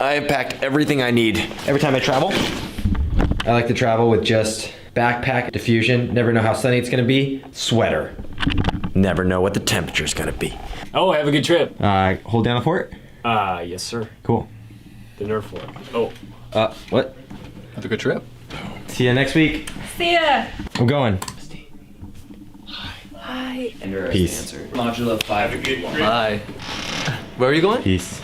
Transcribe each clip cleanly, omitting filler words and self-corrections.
I have packed everything I need. Every time I travel, I like to travel with just backpack, diffusion, never know how sunny it's gonna be, sweater. Never know what the temperature's gonna be. Oh, have a good trip. Hold down the fort? Yes, sir. Cool. The Nerf fort. Oh. What? Have a good trip. See ya next week. See ya. I'm going. Hi. Peace. Modulo 5. Bye. Where are you going? Peace.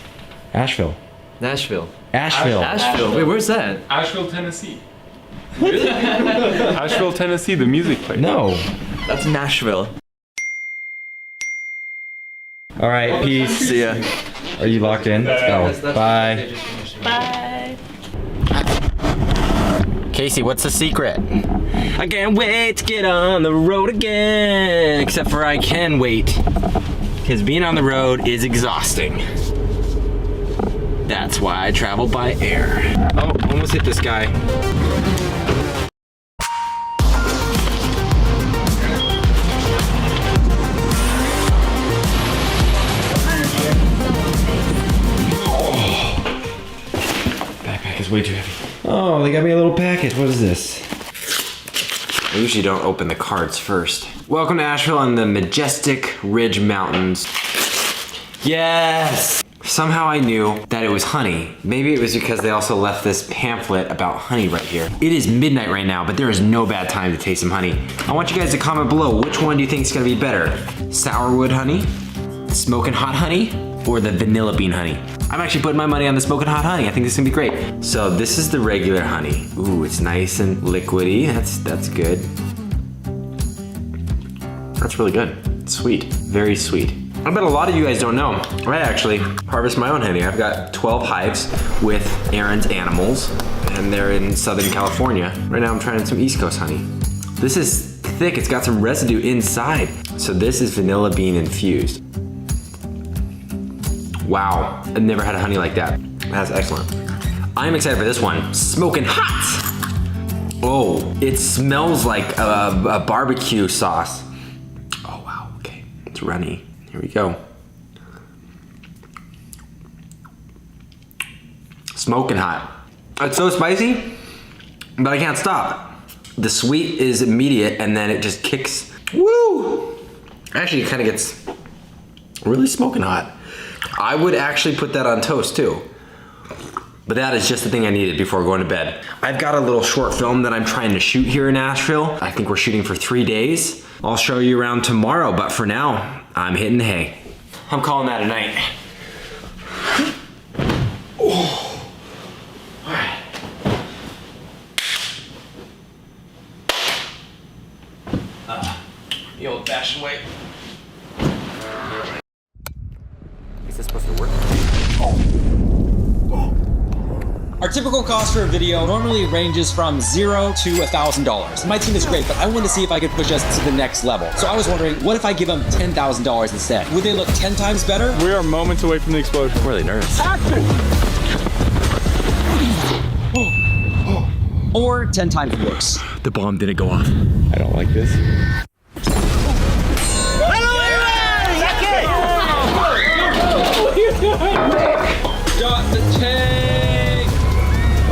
Asheville. Nashville. Asheville. Asheville. Wait, where's that? Asheville, Tennessee. Really? Asheville, Tennessee, the music place. No. That's Nashville. All right, peace. See ya. Are you locked in? Let's go. Bye. Bye. Casey, what's the secret? I can't wait to get on the road again. Except for I can wait. Because being on the road is exhausting. That's why I travel by air. Oh, almost hit this guy. Backpack is way too heavy. Oh, they got me a little package. What is this? I usually don't open the cards first. Welcome to Asheville on the majestic Ridge Mountains. Yes! Somehow I knew that it was honey. Maybe it was because they also left this pamphlet about honey right here. It is midnight right now, but there is no bad time to taste some honey. I want you guys to comment below, which one do you think is gonna be better? Sourwood honey, smoking hot honey, or the vanilla bean honey? I'm actually putting my money on the smoking hot honey. I think this is gonna be great. So this is the regular honey. Ooh, it's nice and liquidy. That's good. That's really good. It's sweet, very sweet. I bet a lot of you guys don't know. I actually harvest my own honey. I've got 12 hives with Aaron's animals, and they're in Southern California. Right now I'm trying some East Coast honey. This is thick, it's got some residue inside. So this is vanilla bean infused. Wow, I've never had a honey like that. That's excellent. I'm excited for this one. Smoking hot! Oh, it smells like a barbecue sauce. Oh wow, okay, it's runny. Here we go. Smoking hot. It's so spicy, but I can't stop. The sweet is immediate and then it just kicks. Woo! Actually, it kind of gets really smoking hot. I would actually put that on toast too. But that is just the thing I needed before going to bed. I've got a little short film that I'm trying to shoot here in Asheville. I think we're shooting for 3 days. I'll show you around tomorrow, but for now, I'm hitting the hay. I'm calling that a night. Oh. All right. The old-fashioned way. Is this supposed to work? Our typical cost for a video normally ranges from $0 to $1,000. My team is great, but I wanted to see if I could push us to the next level. So I was wondering, what if I give them $10,000 instead? Would they look 10 times better? We are moments away from the explosion. I'm really nervous. Or 10 times worse? The bomb didn't go off. I don't like this. Got the tank!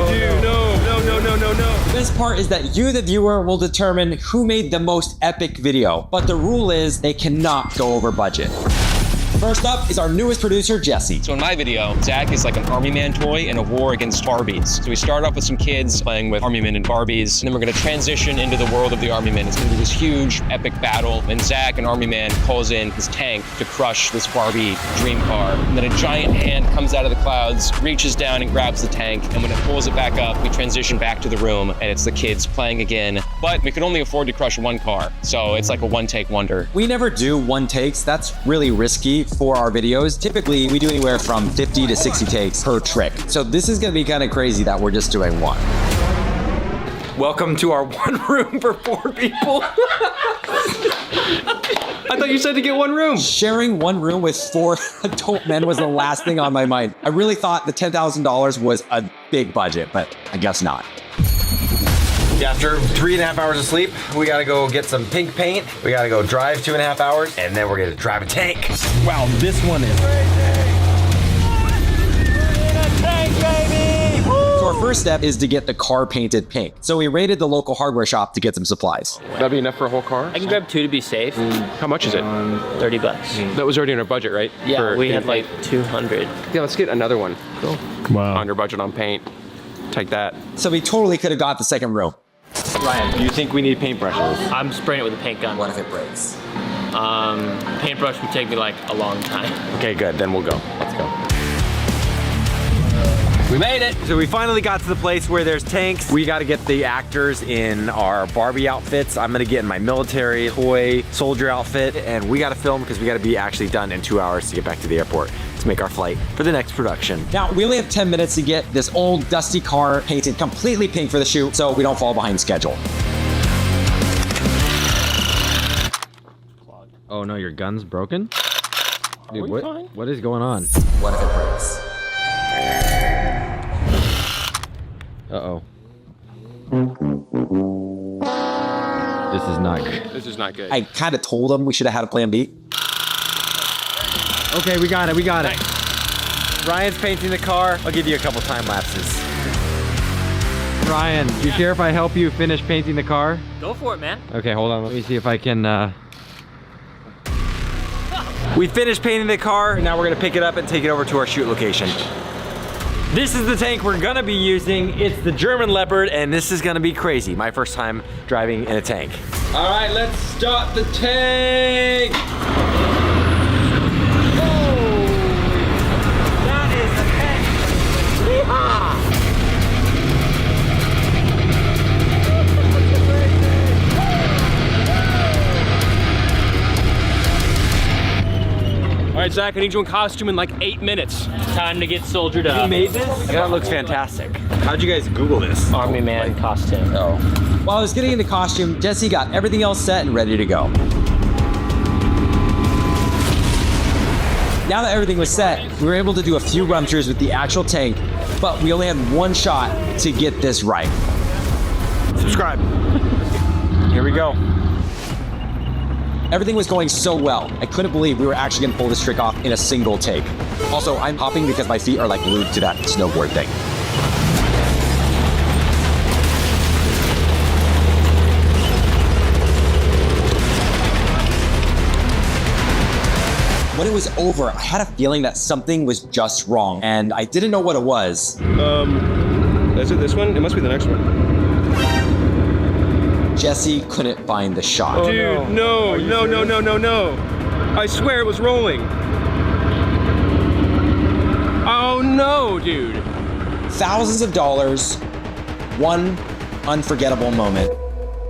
Dude, no. The best part is that you, the viewer, will determine who made the most epic video. But the rule is they cannot go over budget. First up is our newest producer, Jesse. So in my video, Zach is like an Army Man toy in a war against Barbies. So we start off with some kids playing with Army Men and Barbies, and then we're gonna transition into the world of the Army Men. It's gonna be this huge, epic battle, and Zach, an Army Man, calls in his tank to crush this Barbie dream car. And then a giant hand comes out of the clouds, reaches down and grabs the tank, and when it pulls it back up, we transition back to the room, and it's the kids playing again. But we could only afford to crush one car, so it's like a one-take wonder. We never do one takes. That's really risky for our videos. Typically, we do anywhere from 50 to 60 takes per trick. So this is gonna be kind of crazy that we're just doing one. Welcome to our one room for 4 people. I thought you said to get one room. Sharing one room with 4 adult men was the last thing on my mind. I really thought the $10,000 was a big budget, but I guess not. After 3.5 hours of sleep, we gotta go get some pink paint. We gotta go drive 2.5 hours, and then we're gonna drive a tank. Wow, this one is crazy. We're in a tank, baby. first step is to get the car painted pink. So we raided the local hardware shop to get some supplies. That'd be enough for a whole car? I can grab 2 to be safe. How much is it? $30. That was already in our budget, right? Yeah, we had paint. like 200. Yeah, let's get another one. Cool. Wow. Under budget on paint. Take that. So we totally could have got the second room. Ryan, do you think we need paintbrushes? I'm spraying it with a paint gun. What if it breaks? Paintbrush would take me like a long time. Okay, good. Then we'll go. Let's go. We made it. So we finally got to the place where there's tanks. We got to get the actors in our Barbie outfits. I'm gonna get in my military toy soldier outfit, and we got to film because we got to be actually done in 2 hours to get back to the airport to make our flight for the next production. Now, we only have 10 minutes to get this old dusty car painted completely pink for the shoot so we don't fall behind schedule. Oh no, your gun's broken? Dude, we fine? what is going on? What if it breaks? Uh-oh. This is not good. This is not good. I kind of told him we should have had a plan B. Okay, we got it, we got it. Ryan's painting the car. I'll give you a couple time lapses. Ryan, do you care if I help you finish painting the car? Go for it, man. Okay, hold on. Let me see if I can, We finished painting the car. Now we're gonna pick it up and take it over to our shoot location. This is the tank we're gonna be using. It's the German Leopard, and this is gonna be crazy. My first time driving in a tank. All right, let's start the tank. That is a tank. Yeehaw! All right, Zach, I need you in costume in like 8 minutes. Time to get soldiered up. You made this? That looks fantastic. How'd you guys Google this? Army man costume. Oh. While I was getting into costume, Jesse got everything else set and ready to go. Now that everything was set, we were able to do a few run-throughs with the actual tank, but we only had one shot to get this right. Subscribe. Here we go. Everything was going so well, I couldn't believe we were actually gonna pull this trick off in a single take. Also, I'm hopping because my feet are like glued to that snowboard thing. When it was over, I had a feeling that something was just wrong, and I didn't know what it was. Is it this one? It must be the next one. Jesse couldn't find the shot. Dude, no. I swear it was rolling. Oh no, dude. Thousands of dollars, one unforgettable moment,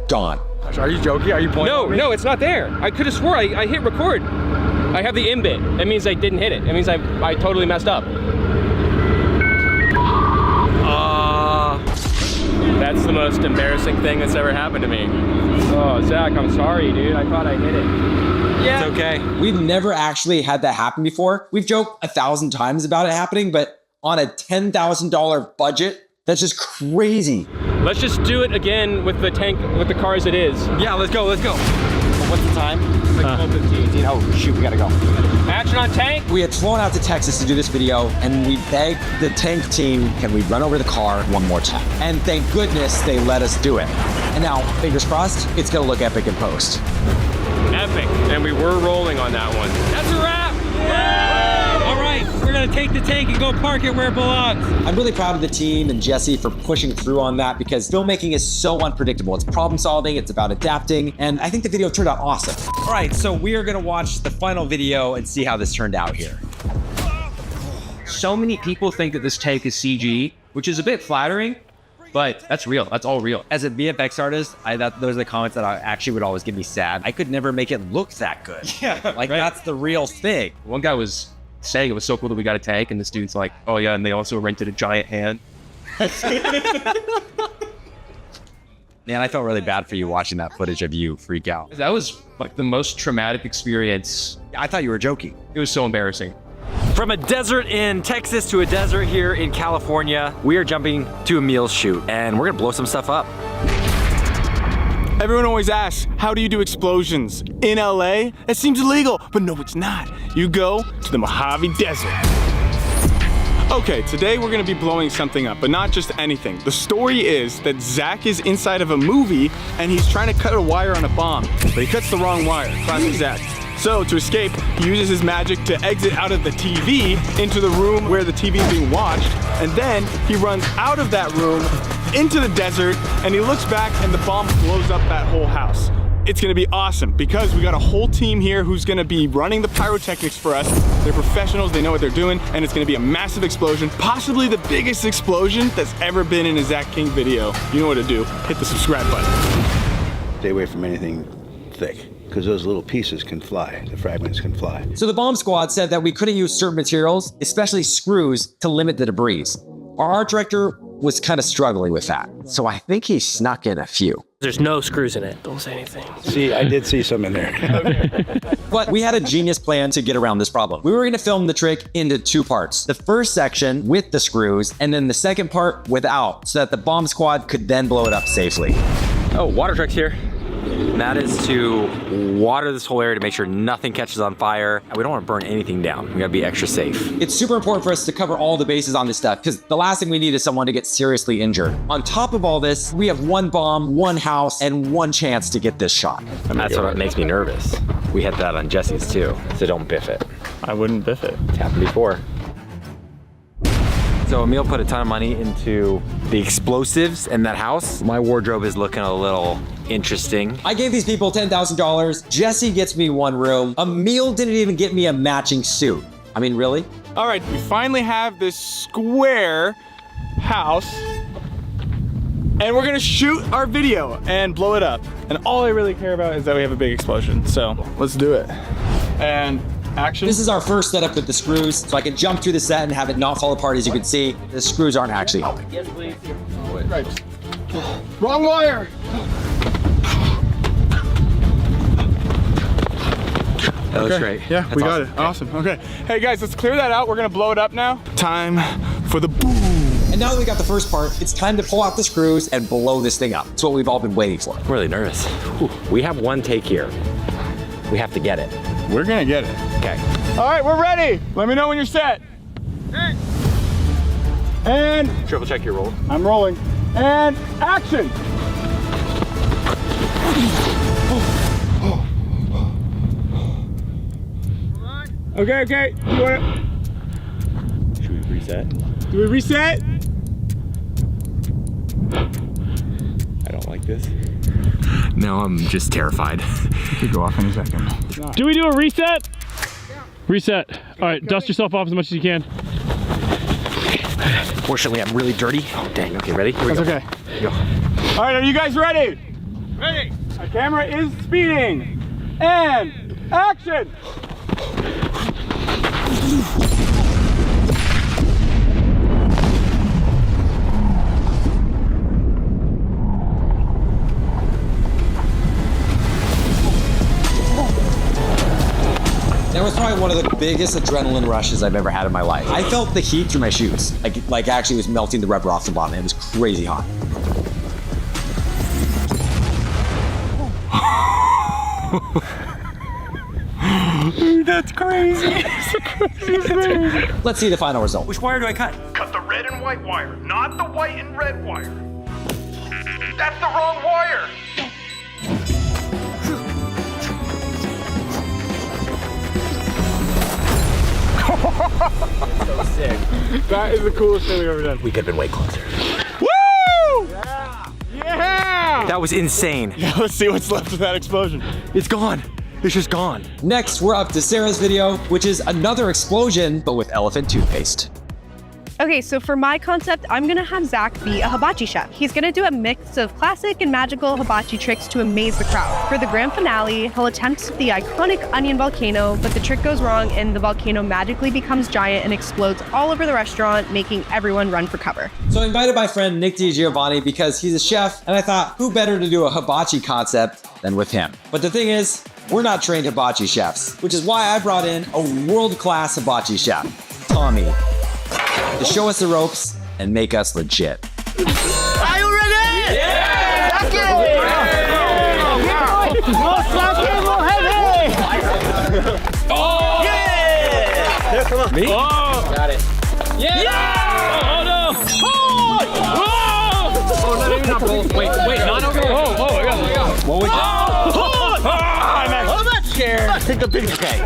gone. Are you joking? Are you pointing at me? No, it's not there. I could have swore I hit record. I have the in bit. That means I didn't hit it. That means I totally messed up. That's the most embarrassing thing that's ever happened to me. Oh, Zach, I'm sorry, dude. I thought I hit it. Yeah, It's okay. We've never actually had that happen before. We've joked 1,000 times about it happening, but on a $10,000 budget, that's just crazy. Let's just do it again with the tank, with the car as it is. Yeah, let's go, let's go. What's the time? Like 12:15. Oh, shoot, we gotta go. Action on tank. We had flown out to Texas to do this video, and we begged the tank team, can we run over the car one more time? And thank goodness they let us do it. And now, fingers crossed, it's gonna look epic in post. Epic. And we were rolling on that one. That's a wrap. All right, we're gonna take the tank and go park it where it belongs. I'm really proud of the team and Jesse for pushing through on that because filmmaking is so unpredictable. It's problem solving, it's about adapting, and I think the video turned out awesome. All right, so we are gonna watch the final video and see how this turned out here. So many people think that this tank is CG, which is a bit flattering, but that's real. That's all real. As a VFX artist, those are the comments that actually would always get me sad. I could never make it look that good. Yeah, like that's the real thing. One guy was saying it was so cool that we got a tank, and this dude's like, oh yeah, and they also rented a giant hand. Man, I felt really bad for you watching that footage of you freak out. That was like the most traumatic experience. I thought you were joking. It was so embarrassing. From a desert in Texas to a desert here in California, we are jumping to a meals shoot, and we're gonna blow some stuff up. Everyone always asks, how do you do explosions? In LA? That seems illegal, but no, it's not. You go to the Mojave Desert. Okay, today we're gonna be blowing something up, but not just anything. The story is that Zach is inside of a movie and he's trying to cut a wire on a bomb, but he cuts the wrong wire. Classic Zach. So to escape, he uses his magic to exit out of the TV into the room where the TV is being watched, and then he runs out of that room into the desert, and he looks back and the bomb blows up that whole house. It's gonna be awesome because we got a whole team here who's gonna be running the pyrotechnics for us. They're professionals, they know what they're doing, and it's gonna be a massive explosion, possibly the biggest explosion that's ever been in a Zach King video. You know what to do, hit the subscribe button. Stay away from anything thick, because those little pieces can fly, the fragments can fly. So the bomb squad said that we couldn't use certain materials, especially screws, to limit the debris. Our art director was kind of struggling with that, so I think he snuck in a few. There's no screws in it. Don't say anything. See, I did see some in there. But we had a genius plan to get around this problem. We were gonna film the trick into 2 parts. The first section with the screws, and then the second part without, so that the bomb squad could then blow it up safely. Oh, water truck's here. And that is to water this whole area to make sure nothing catches on fire. And we don't want to burn anything down. We gotta be extra safe. It's super important for us to cover all the bases on this stuff, because the last thing we need is someone to get seriously injured. On top of all this, we have 1 bomb, 1 house, and 1 chance to get this shot. That's what makes me nervous. We had that on Jesse's too, so don't biff it. I wouldn't biff it. It's happened before. So Emil put a ton of money into the explosives in that house. My wardrobe is looking a little interesting. I gave these people $10,000. Jesse gets me 1 room. Emil didn't even get me a matching suit. I mean, really? All right, we finally have this square house, and we're gonna shoot our video and blow it up. And all I really care about is that we have a big explosion. So let's do it. And action. This is our first setup with the screws, so I can jump through the set and have it not fall apart. As you can see, the screws aren't actually helping. Yes, please. Right. Wrong wire. That looks great. Yeah, That's we got awesome. it. Awesome. Okay. Hey guys, let's clear that out. We're gonna blow it up now. Time for the boom. And now that we got the first part, it's time to pull out the screws and blow this thing up. It's what we've all been waiting for. I'm really nervous. Whew. We have 1 take here. We have to get it. We're gonna get it. Okay. All right, we're ready. Let me know when you're set. And Triple check your roll. I'm rolling. And action. Okay, okay. You wanna... Should we reset? Do we reset? I don't like this. No, I'm just terrified. Could go off any second. Do we do a reset? Reset. All right, dust yourself off as much as you can. Fortunately, I'm really dirty. Oh, dang. Okay, ready? Here we That's go. okay. Go. All right, are you guys ready? Ready. Our camera is speeding. And action. That was probably one of the biggest adrenaline rushes I've ever had in my life. I felt the heat through my shoes. Like actually was melting the rubber off the bottom. It was crazy hot. Dude, that's crazy. Let's see the final result. Which wire do I cut? Cut the red and white wire, not the white and red wire. That's the wrong wire. So sick. That is the coolest thing we've ever done. We could have been way closer. Woo! Yeah! Yeah! That was insane. Yeah, let's see what's left of that explosion. It's gone. It's just gone. Next, we're up to Sarah's video, which is another explosion, but with elephant toothpaste. Okay, so for my concept, I'm gonna have Zach be a hibachi chef. He's gonna do a mix of classic and magical hibachi tricks to amaze the crowd. For the grand finale, he'll attempt the iconic onion volcano, but the trick goes wrong and the volcano magically becomes giant and explodes all over the restaurant, making everyone run for cover. So I invited my friend Nick DiGiovanni because he's a chef, and I thought, who better to do a hibachi concept than with him? But the thing is, we're not trained hibachi chefs, which is why I brought in a world-class hibachi chef, Tommy, to show us the ropes and make us legit. Are you ready? Yeah! Oh! Yeah! Me? Oh! Got it. Yeah! Oh no! Oh, no, not both. Wait, not over. Oh, I got it. What was I'm not scared. Take the big cake.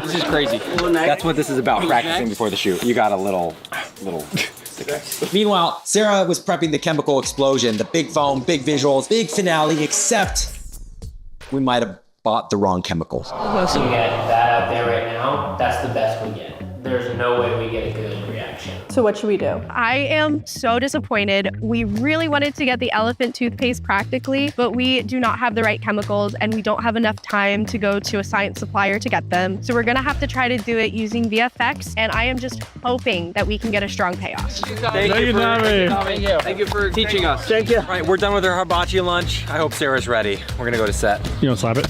This is crazy. That's what this is about, practicing before the shoot. You got a little. Meanwhile, Sarah was prepping the chemical explosion, the big foam, big visuals, big finale, except we might have bought the wrong chemicals. Listen, we get that out there right now. That's the best we get. There's no way we get a good reaction. So what should we do? I am so disappointed. We really wanted to get the elephant toothpaste practically, but we do not have the right chemicals and we don't have enough time to go to a science supplier to get them. So we're gonna have to try to do it using VFX, and I am just hoping that we can get a strong payoff. Thank you, Tommy. Thank you for teaching us. Thank you. All right, we're done with our hibachi lunch. I hope Sarah's ready. We're gonna go to set. You don't slap it?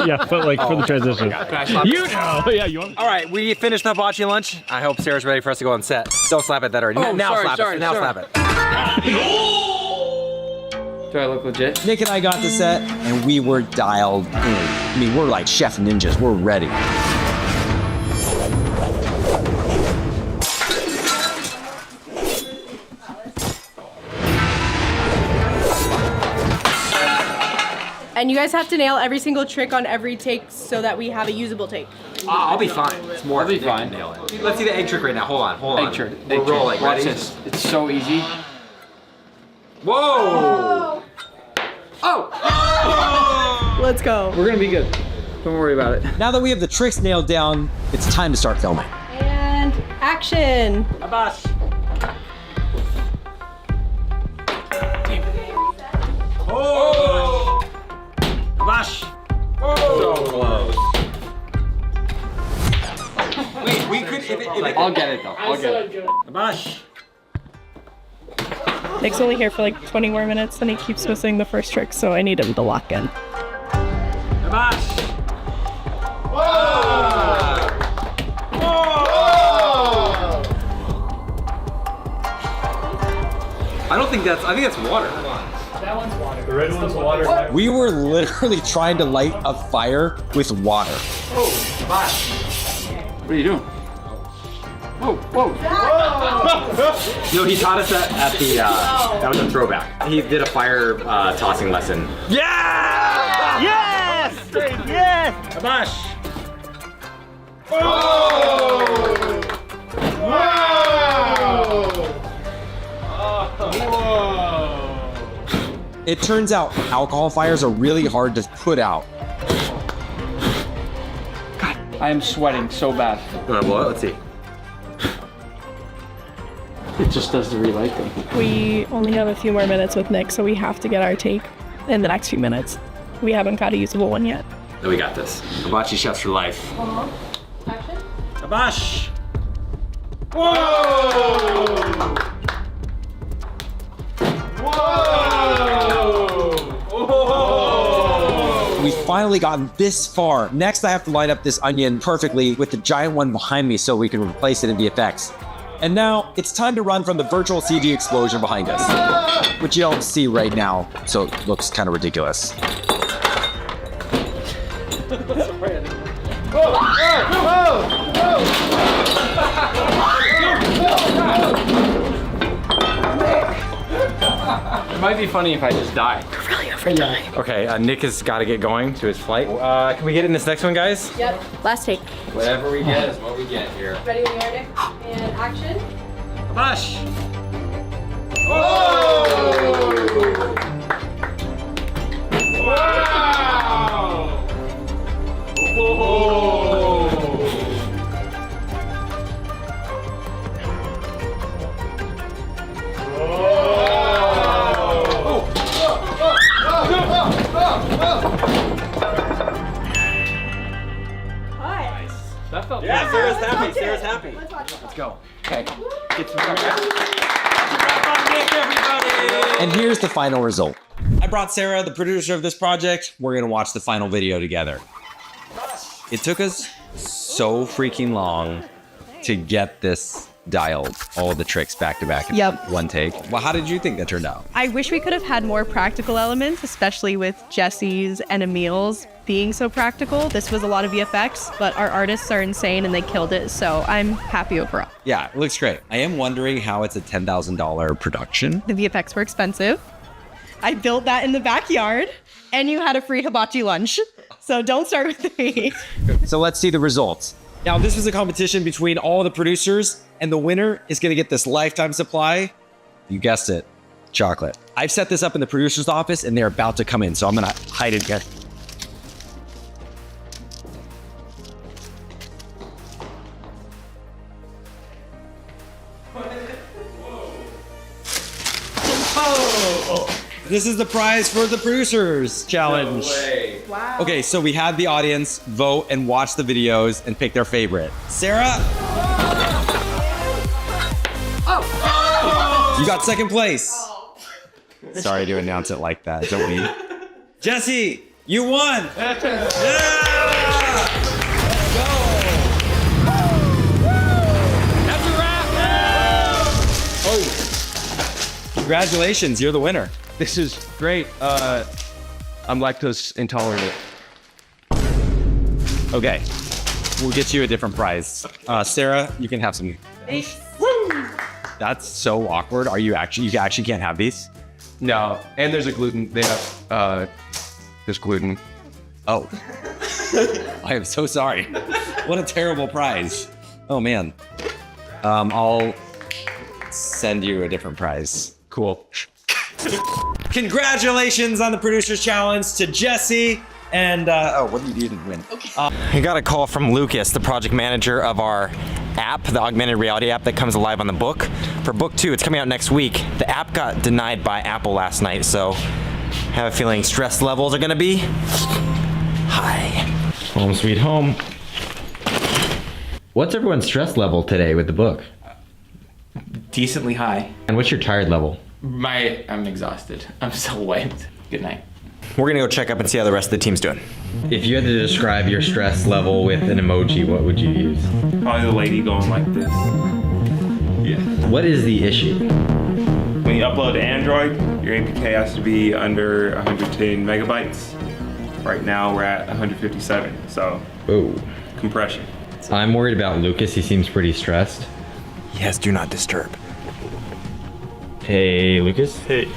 Yeah, but like for the transition. You know. Yeah, you want. All right, we finished the hibachi lunch. I hope Sarah's ready for us to go on set. Don't slap it that already. Oh, now sorry, slap sorry, it. Now sorry. slap it. Do I look legit? Nick and I got to set, and we were dialed in. I mean, we're like chef ninjas. We're ready. And you guys have to nail every single trick on every take so that we have a usable take. I'll be fine. It's more. I'll be fine. Let's see the egg trick right now. Hold on. Egg trick. We're rolling. Watch Ready? this. It's so easy. Whoa! Oh! Let's go. We're gonna be good. Don't worry about it. Now that we have the tricks nailed down, it's time to start filming. And action. Abash. Oh! Abash. Oh! So close. Wait, we could. I'll get it though. I'll get it. Abash. Nick's only here for like 20 more minutes and he keeps missing the first trick, so I need him to lock in. Abash. I don't think that's. I think that's water. That one's water. The red one's water. We were literally trying to light a fire with water. Oh, Abash. What are you doing? Whoa. No, he taught us that at the, that was a throwback. He did a fire tossing lesson. Yeah! Yes! Yes! Abash! Whoa! It turns out alcohol fires are really hard to put out. I am sweating so bad. Well, let's see. It just does the relight thing. We only have a few more minutes with Nick, so we have to get our take in the next few minutes. We haven't got a usable one yet. We got this. Hibachi chefs for life. Action. Abash! Whoa! We've finally gotten this far. Next, I have to line up this onion perfectly with the giant one behind me so we can replace it in VFX. And now, it's time to run from the virtual CG explosion behind us, which you don't see right now, so it looks kind of ridiculous. It might be funny if I just die. Okay, Nick has got to get going to his flight. Can we get in this next one, guys? Yep. Last take. Whatever we get is what we get here. Ready when you are, Nick? And action. Abash! That felt Yeah, good. Sarah's happy. Sarah's happy. Let's go. Okay. And here's the final result. I brought Sarah, the producer of this project. We're gonna watch the final video together. It took us so freaking long to get this dial all the tricks back to back in Yep. one take. Well, how did you think that turned out? I wish we could have had more practical elements, especially with Jesse's and Emil's being so practical. This was a lot of VFX, but our artists are insane and they killed it, so I'm happy overall. Yeah, it looks great. I am wondering how it's a $10,000 production. The VFX were expensive. I built that in the backyard, and you had a free hibachi lunch. So don't start with me. So let's see the results. Now, this was a competition between all the producers, and the winner is gonna get this lifetime supply. You guessed it, chocolate. I've set this up in the producer's office, and they're about to come in, so I'm gonna hide it here. This is the prize for the producers challenge. No way. Wow. Okay, so we had the audience vote and watch the videos and pick their favorite. Sarah, you got second place. Sorry to announce it like that, don't we? Jesse, you won. Congratulations, you're the winner. This is great. I'm lactose intolerant. Okay, we'll get you a different prize. Sarah, you can have some. That's so awkward. You actually can't have these? No, and there's a gluten. They have there's gluten. Oh, I am so sorry. What a terrible prize. Oh man. I'll send you a different prize. Cool. Congratulations on the Producers Challenge to Jesse and, what did you didn't win? Okay. I got a call from Lucas, the project manager of our app, the augmented reality app that comes alive on the book. For book 2, it's coming out next week. The app got denied by Apple last night, so I have a feeling stress levels are gonna be high. Home sweet home. What's everyone's stress level today with the book? Decently high. And what's your tired level? I'm exhausted. I'm so wiped. Good night. We're gonna go check up and see how the rest of the team's doing. If you had to describe your stress level with an emoji, what would you use? Probably the lady going like this. Yeah. What is the issue? When you upload to Android, your APK has to be under 110 megabytes. Right now we're at 157, so compression. I'm worried about Lucas. He seems pretty stressed. Yes, do not disturb. Hey, Lucas. Hey.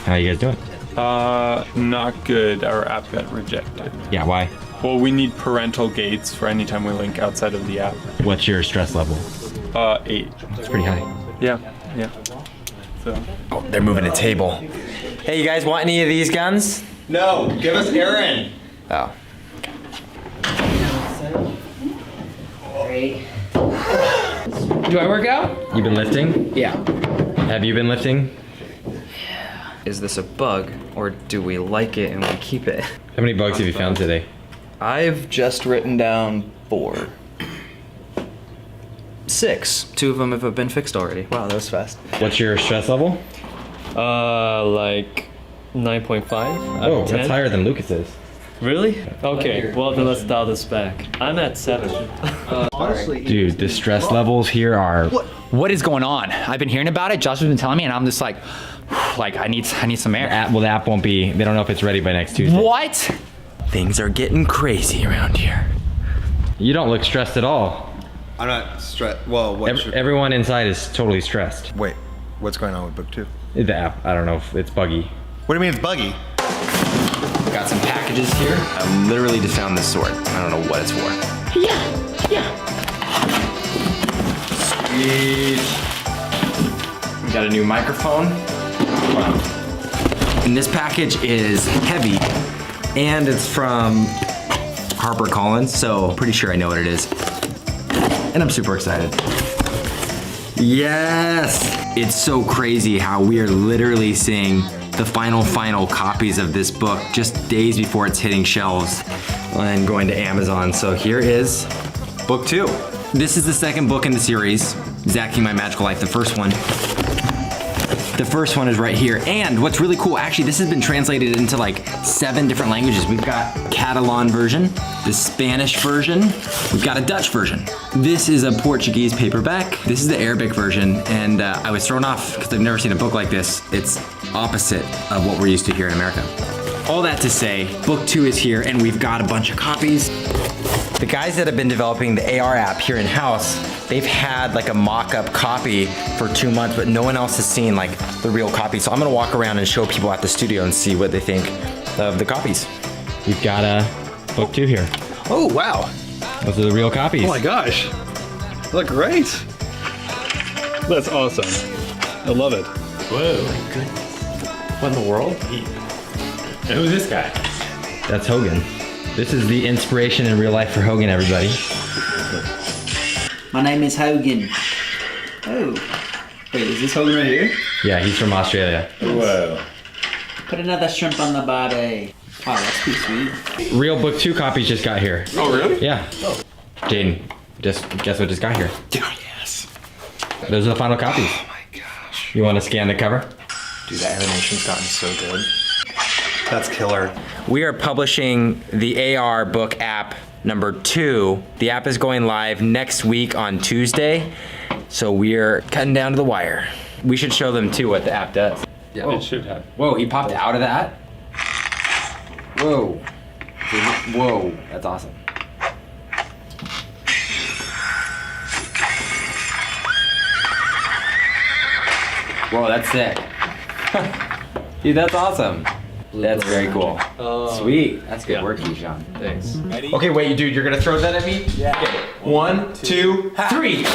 How you guys doing? Not good. Our app got rejected. Yeah, why? Well, we need parental gates for any time we link outside of the app. What's your stress level? 8. It's pretty high. Yeah. So. Oh, they're moving a table. Hey, you guys want any of these guns? No, give us Aaron. Oh. Great. Do I work out? You been lifting? Yeah. Have you been lifting? Is this a bug, or do we like it and we keep it? How many bugs have you found today? I've just written down 4. 6. 2 of them have been fixed already. Wow, that was fast. What's your stress level? Like 9.5 out Oh, of 10. that's higher than Lucas's. Really? Okay, well then let's dial this back. I'm at 7. Honestly, dude, the stress levels here are. What is going on? I've been hearing about it. Josh has been telling me, and I'm just like I need some air. The app won't be. They don't know if it's ready by next Tuesday. What? Things are getting crazy around here. You don't look stressed at all. I'm not stressed. Well, what? Everyone inside is totally stressed. Wait, what's going on with book 2? The app. I don't know if it's buggy. What do you mean it's buggy? Got some packages here. I literally just found this sword. I don't know what it's for. Sweet. We got a new microphone. Wow. And this package is heavy, and it's from HarperCollins, so pretty sure I know what it is. And I'm super excited. Yes! It's so crazy how we are literally seeing the final copies of this book just days before it's hitting shelves and going to Amazon. So here is book 2. This is the second book in the series, Zach King My Magical Life, the first one. The first one is right here. And what's really cool, actually, this has been translated into like 7 different languages. We've got Catalan version, the Spanish version, we've got a Dutch version. This is a Portuguese paperback. This is the Arabic version. And I was thrown off because I've never seen a book like this. It's opposite of what we're used to here in America. All that to say, book 2 is here and we've got a bunch of copies. The guys that have been developing the AR app here in-house, they've had like a mock-up copy for 2 months, but no one else has seen like the real copy. So I'm gonna walk around and show people at the studio and see what they think of the copies. We've got book 2 here. Oh, wow. Those are the real copies. Oh my gosh. They look great. That's awesome. I love it. Whoa. My goodness. What in the world? And who's this guy? That's Hogan. This is the inspiration in real life for Hogan, everybody. My name is Hogan. Oh. Wait, is this Hogan right here? Yeah, he's from Australia. Whoa. Put another shrimp on the barbie. Wow, that's pretty sweet. Real book 2 copies just got here. Oh, really? Yeah. Oh. Jaden, just guess what just got here? Yes. Those are the final copies. Oh my gosh. You want to scan the cover? Dude, that animation's gotten so good. That's killer. We are publishing the AR book app number 2. The app is going live next week on Tuesday. So we're cutting down to the wire. We should show them too what the app does. Yeah, it should have. Whoa, he popped out of that? Whoa. Whoa, that's awesome. Whoa, that's sick. Dude, that's awesome. That's very cool. Sweet. That's good work, Sean. Thanks. Ready? Okay, wait, dude, you're gonna throw that at me? Yeah. Okay. 1, 2, 3.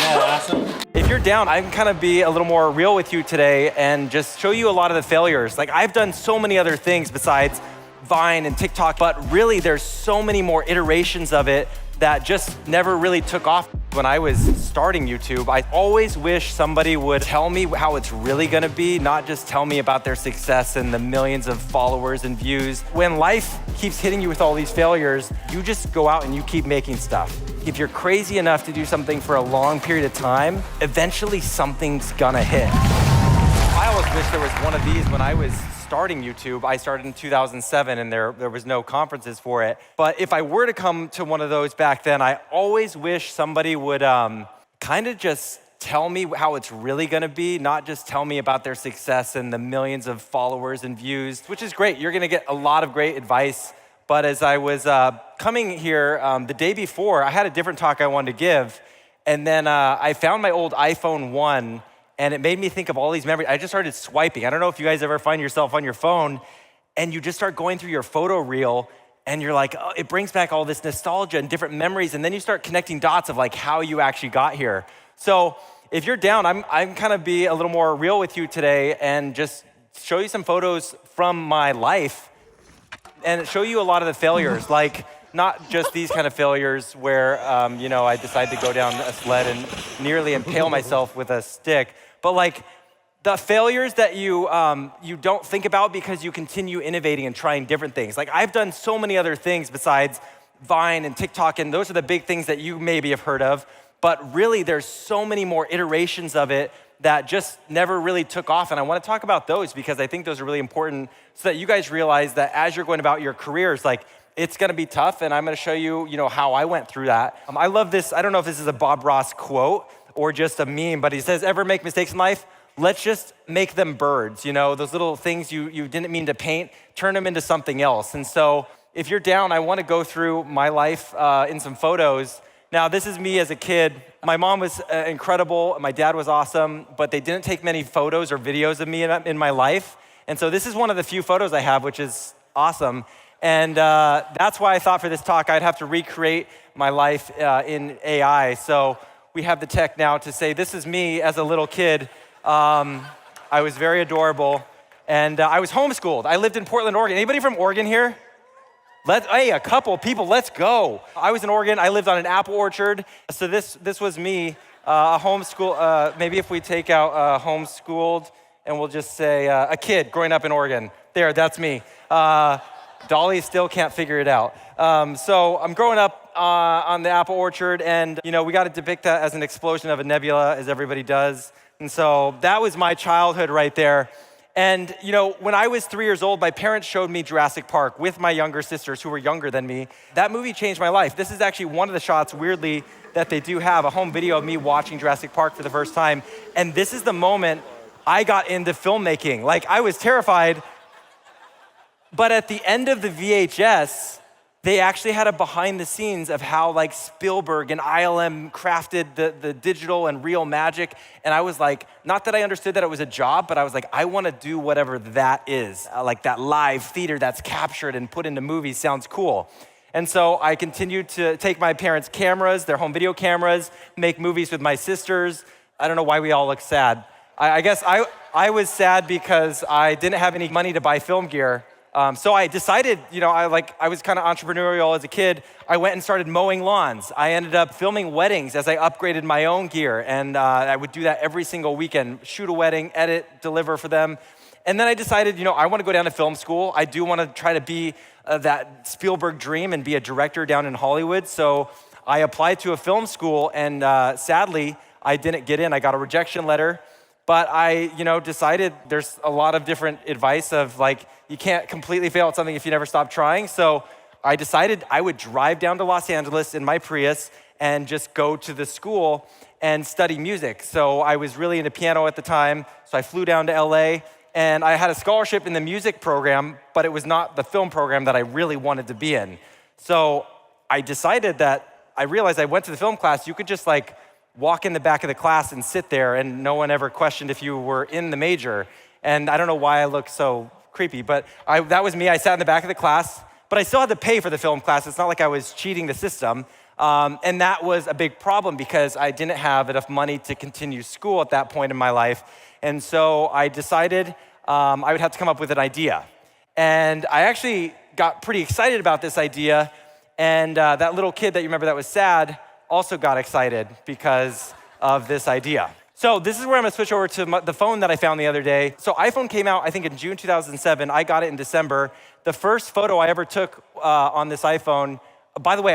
Awesome. If you're down, I can kind of be a little more real with you today and just show you a lot of the failures. Like, I've done so many other things besides Vine and TikTok, but really there's so many more iterations of it that just never really took off. When I was starting YouTube, I always wish somebody would tell me how it's really gonna be, not just tell me about their success and the millions of followers and views. When life keeps hitting you with all these failures, you just go out and you keep making stuff. If you're crazy enough to do something for a long period of time, eventually something's gonna hit. I always wish there was one of these when I was starting YouTube. I started in 2007 and there was no conferences for it. But if I were to come to one of those back then, I always wish somebody would kind of just tell me how it's really gonna be, not just tell me about their success and the millions of followers and views, which is great. You're gonna get a lot of great advice. But as I was coming here the day before, I had a different talk I wanted to give. And then I found my old iPhone 1 and it made me think of all these memories. I just started swiping. I don't know if you guys ever find yourself on your phone and you just start going through your photo reel and you're like, oh, it brings back all this nostalgia and different memories. And then you start connecting dots of like how you actually got here. So if you're down, I'm kind of be a little more real with you today and just show you some photos from my life and show you a lot of the failures, like not just these kind of failures where, I decided to go down a sled and nearly impale myself with a stick, but like the failures that you don't think about because you continue innovating and trying different things. Like I've done so many other things besides Vine and TikTok, and those are the big things that you maybe have heard of, but really there's so many more iterations of it that just never really took off. And I want to talk about those because I think those are really important so that you guys realize that as you're going about your careers, like it's going to be tough. And I'm going to show you, how I went through that. I love this. I don't know if this is a Bob Ross quote or just a meme, but he says, ever make mistakes in life? Let's just make them birds. Those little things you didn't mean to paint, turn them into something else. And so if you're down, I want to go through my life in some photos. Now, this is me as a kid. My mom was incredible. My dad was awesome, but they didn't take many photos or videos of me in my life. And so this is one of the few photos I have, which is awesome. And that's why I thought for this talk, I'd have to recreate my life in AI. So we have the tech now to say, this is me as a little kid. I was very adorable. And I was homeschooled. I lived in Portland, Oregon. Anybody from Oregon here? Hey, a couple people, let's go. I was in Oregon, I lived on an apple orchard. So this was me, a homeschool, maybe if we take out homeschooled and we'll just say a kid growing up in Oregon. There, that's me. Dolly still can't figure it out. So I'm growing up on the apple orchard and we got to depict that as an explosion of a nebula, as everybody does. And so that was my childhood right there. And you know, when I was 3 years old, my parents showed me Jurassic Park with my younger sisters who were younger than me. That movie changed my life. This is actually one of the shots, weirdly, that they do have, a home video of me watching Jurassic Park for the first time. And this is the moment I got into filmmaking. Like, I was terrified, but at the end of the VHS, they actually had a behind the scenes of how like Spielberg and ILM crafted the digital and real magic. And I was like, not that I understood that it was a job, but I was like, I want to do whatever that is. Like that live theater that's captured and put into movies sounds cool. And so I continued to take my parents' cameras, their home video cameras, make movies with my sisters. I don't know why we all look sad. I guess I was sad because I didn't have any money to buy film gear. So I decided, you know, I was kind of entrepreneurial as a kid. I went and started mowing lawns. I ended up filming weddings as I upgraded my own gear. And I would do that every single weekend, shoot a wedding, edit, deliver for them. And then I decided, you know, I want to go down to film school. I do want to try to be that Spielberg dream and be a director down in Hollywood. So I applied to a film school and sadly, I didn't get in. I got a rejection letter. But I, you know, decided there's a lot of different advice of like, you can't completely fail at something if you never stop trying. So I decided I would drive down to Los Angeles in my Prius and just go to the school and study music. So I was really into piano at the time. So I flew down to LA and I had a scholarship in the music program, but it was not the film program that I really wanted to be in. So I decided that, I realized I went to the film class, you could just like walk in the back of the class and sit there and no one ever questioned if you were in the major. And I don't know why I look so creepy, but that was me. I sat in the back of the class, but I still had to pay for the film class. It's not like I was cheating the system. And that was a big problem because I didn't have enough money to continue school at that point in my life. And so I decided I would have to come up with an idea. And I actually got pretty excited about this idea. And that little kid that you remember that was sad also got excited because of this idea. So this is where I'm gonna switch over to the phone that I found the other day. So iPhone came out, I think in June 2007. I got it in December. The first photo I ever took on this iPhone, by the way,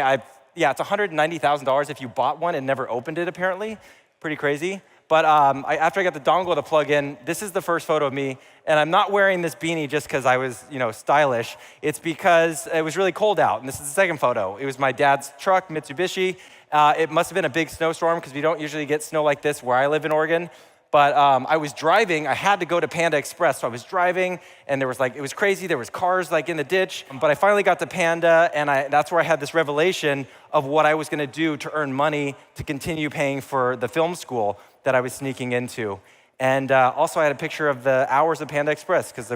it's $190,000 if you bought one and never opened it apparently. Pretty crazy. But after I got the dongle to plug in, this is the first photo of me. And I'm not wearing this beanie just because I was, you know, stylish. It's because it was really cold out. And this is the second photo. It was my dad's truck, Mitsubishi. It must have been a big snowstorm because we don't usually get snow like this where I live in Oregon. But I was driving, I had to go to Panda Express. So I was driving and there was it was crazy. There was cars in the ditch. But I finally got to Panda and that's where I had this revelation of what I was gonna do to earn money to continue paying for the film school that I was sneaking into. And also I had a picture of the hours of Panda Express because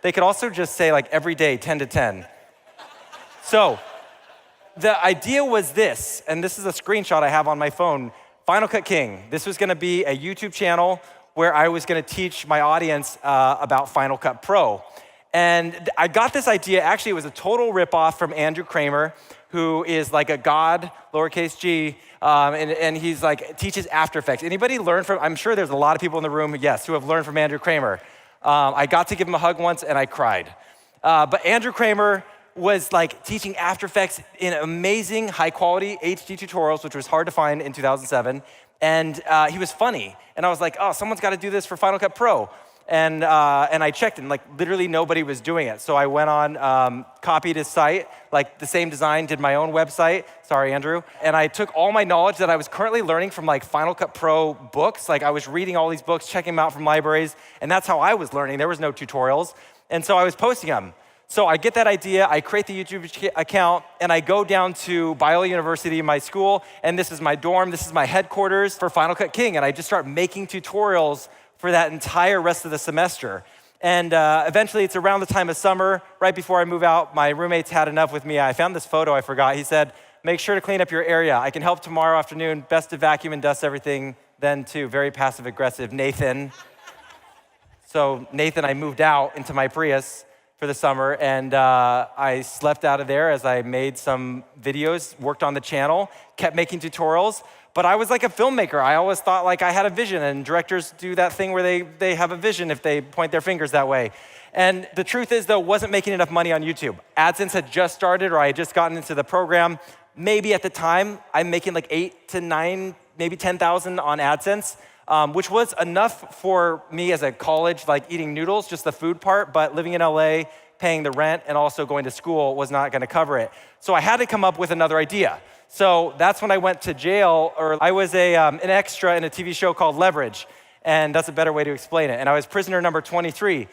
they could also just say every day, 10 to 10. So the idea was this, and this is a screenshot I have on my phone, Final Cut King. This was gonna be a YouTube channel where I was gonna teach my audience about Final Cut Pro. And I got this idea, actually it was a total ripoff from Andrew Kramer, who is like a god, lowercase g, and he's teaches After Effects. Anybody learn from, I'm sure there's a lot of people in the room, yes, who have learned from Andrew Kramer. I got to give him a hug once and I cried. But Andrew Kramer was teaching After Effects in amazing high quality HD tutorials, which was hard to find in 2007. And he was funny. And I was like, oh, someone's gotta do this for Final Cut Pro. And I checked and literally nobody was doing it. So I went on, copied his site, the same design, did my own website. Sorry, Andrew. And I took all my knowledge that I was currently learning from Final Cut Pro books. I was reading all these books, checking them out from libraries. And that's how I was learning. There was no tutorials. And so I was posting them. So I get that idea, I create the YouTube account, and I go down to Biola University, my school, and this is my dorm, this is my headquarters for Final Cut King, and I just start making tutorials for that entire rest of the semester. And eventually, it's around the time of summer, right before I move out, my roommates had enough with me. I found this photo I forgot. He said, make sure to clean up your area. I can help tomorrow afternoon, best to vacuum and dust everything then too. Very passive aggressive, Nathan. So Nathan, I moved out into my Prius for the summer, and I slept out of there as I made some videos, worked on the channel, kept making tutorials, but I was like a filmmaker. I always thought I had a vision, and directors do that thing where they have a vision if they point their fingers that way. And the truth is, though, wasn't making enough money on YouTube. AdSense had just started, or I had just gotten into the program. Maybe at the time, I'm making 8 to 9, maybe 10,000 on AdSense. which was enough for me as a college, like eating noodles, just the food part, but living in LA, paying the rent, and also going to school was not gonna cover it. So I had to come up with another idea. So that's when I went to jail, or I was an extra in a TV show called Leverage, and that's a better way to explain it. And I was prisoner number 23.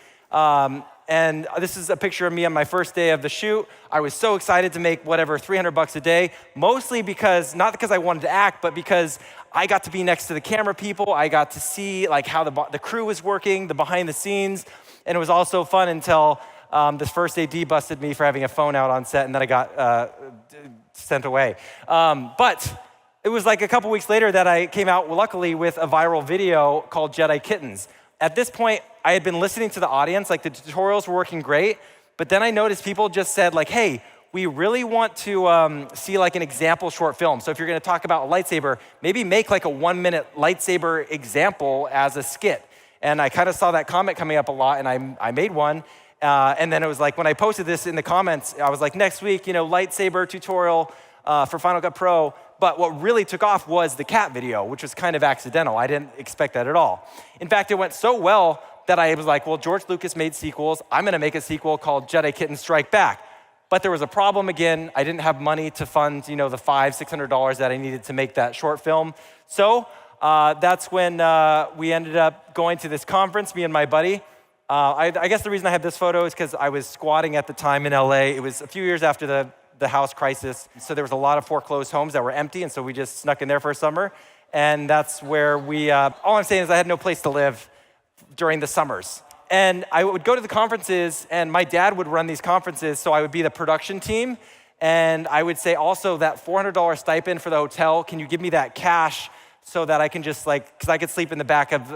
And this is a picture of me on my first day of the shoot. I was so excited to make whatever, 300 bucks a day, mostly because, not because I wanted to act, but because I got to be next to the camera people. I got to see like how the crew was working, the behind the scenes. And it was all so fun until this first AD busted me for having a phone out on set, and then I got sent away. But it was like a couple weeks later that I came out, luckily, with a viral video called Jedi Kittens. At this point, I had been listening to the audience, like the tutorials were working great, but then I noticed people just said like, hey, we really want to see like an example short film. So if you're gonna talk about a lightsaber, maybe make like a 1-minute lightsaber example as a skit. And I kind of saw that comment coming up a lot, and I made one. And then it was like, when I posted this in the comments, I was like, next week, lightsaber tutorial for Final Cut Pro. But what really took off was the cat video, which was kind of accidental. I didn't expect that at all. In fact, it went so well that I was like, well, George Lucas made sequels. I'm gonna make a sequel called Jedi Kittens Strike Back. But there was a problem again. I didn't have money to fund, the $500, $600 that I needed to make that short film. So that's when we ended up going to this conference, me and my buddy. I guess the reason I have this photo is because I was squatting at the time in LA. It was a few years after the house crisis. So there was a lot of foreclosed homes that were empty, and so we just snuck in there for a summer. And that's where we, all I'm saying is I had no place to live during the summers. And I would go to the conferences, and my dad would run these conferences, so I would be the production team. And I would say also that $400 stipend for the hotel, can you give me that cash so that I can just because I could sleep in the back of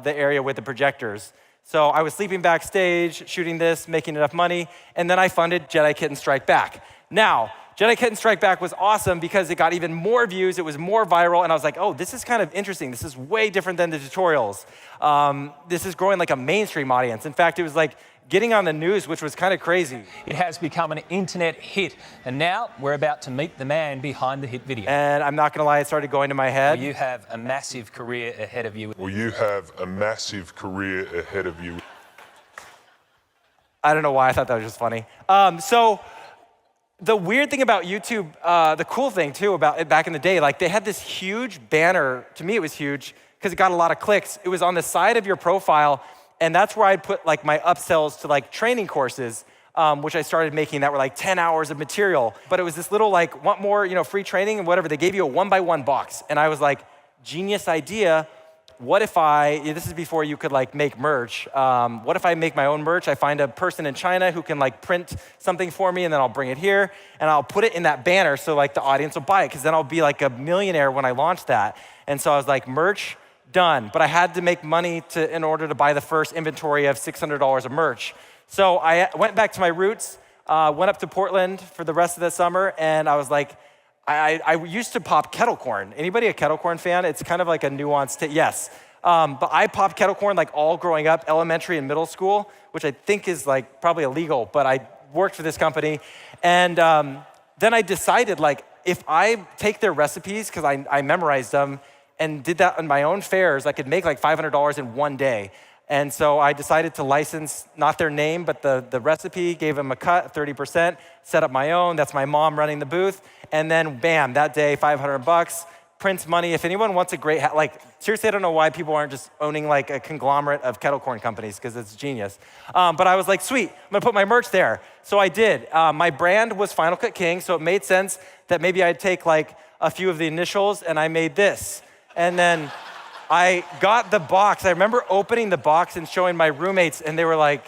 the area with the projectors. So I was sleeping backstage, shooting this, making enough money, and then I funded Jedi Kitten Strike Back. Now, Jedi Kitten Strike Back was awesome because it got even more views, it was more viral, and I was like, oh, this is kind of interesting. This is way different than the tutorials. This is growing like a mainstream audience. In fact, it was like getting on the news, which was kind of crazy. It has become an internet hit, and now we're about to meet the man behind the hit video. And I'm not gonna lie, it started going to my head. Well, you have a massive career ahead of you. I don't know why I thought that was just funny. So the weird thing about YouTube, the cool thing too about it back in the day, like they had this huge banner. To me, it was huge because it got a lot of clicks. It was on the side of your profile, and that's where I'd put like my upsells to like training courses, which I started making that were like 10 hours of material. But it was this little like, want more, free training and whatever. They gave you a 1-by-1 box, and I was like, genius idea. What if this is before you could like make merch. What if I make my own merch? I find a person in China who can like print something for me, and then I'll bring it here and I'll put it in that banner so like the audience will buy it, because then I'll be like a millionaire when I launch that. And so I was like, merch, done. But I had to make money in order to buy the first inventory of $600 of merch. So I went back to my roots, went up to Portland for the rest of the summer, and I was like, I used to pop kettle corn. Anybody a kettle corn fan? It's kind of like a nuanced, yes. But I popped kettle corn like all growing up, elementary and middle school, which I think is like probably illegal, but I worked for this company. And then I decided like, if I take their recipes, because I memorized them and did that on my own fairs, I could make like $500 in one day. And so I decided to license not their name, but the recipe, gave them a cut, 30%, set up my own. That's my mom running the booth. And then bam, that day, $500, prints money. If anyone wants a great hat, like seriously, I don't know why people aren't just owning like a conglomerate of kettle corn companies, because it's genius. But I was like, sweet, I'm gonna put my merch there. So I did. My brand was Final Cut King, so it made sense that maybe I'd take like a few of the initials, and I made this. And then I got the box. I remember opening the box and showing my roommates, and they were like,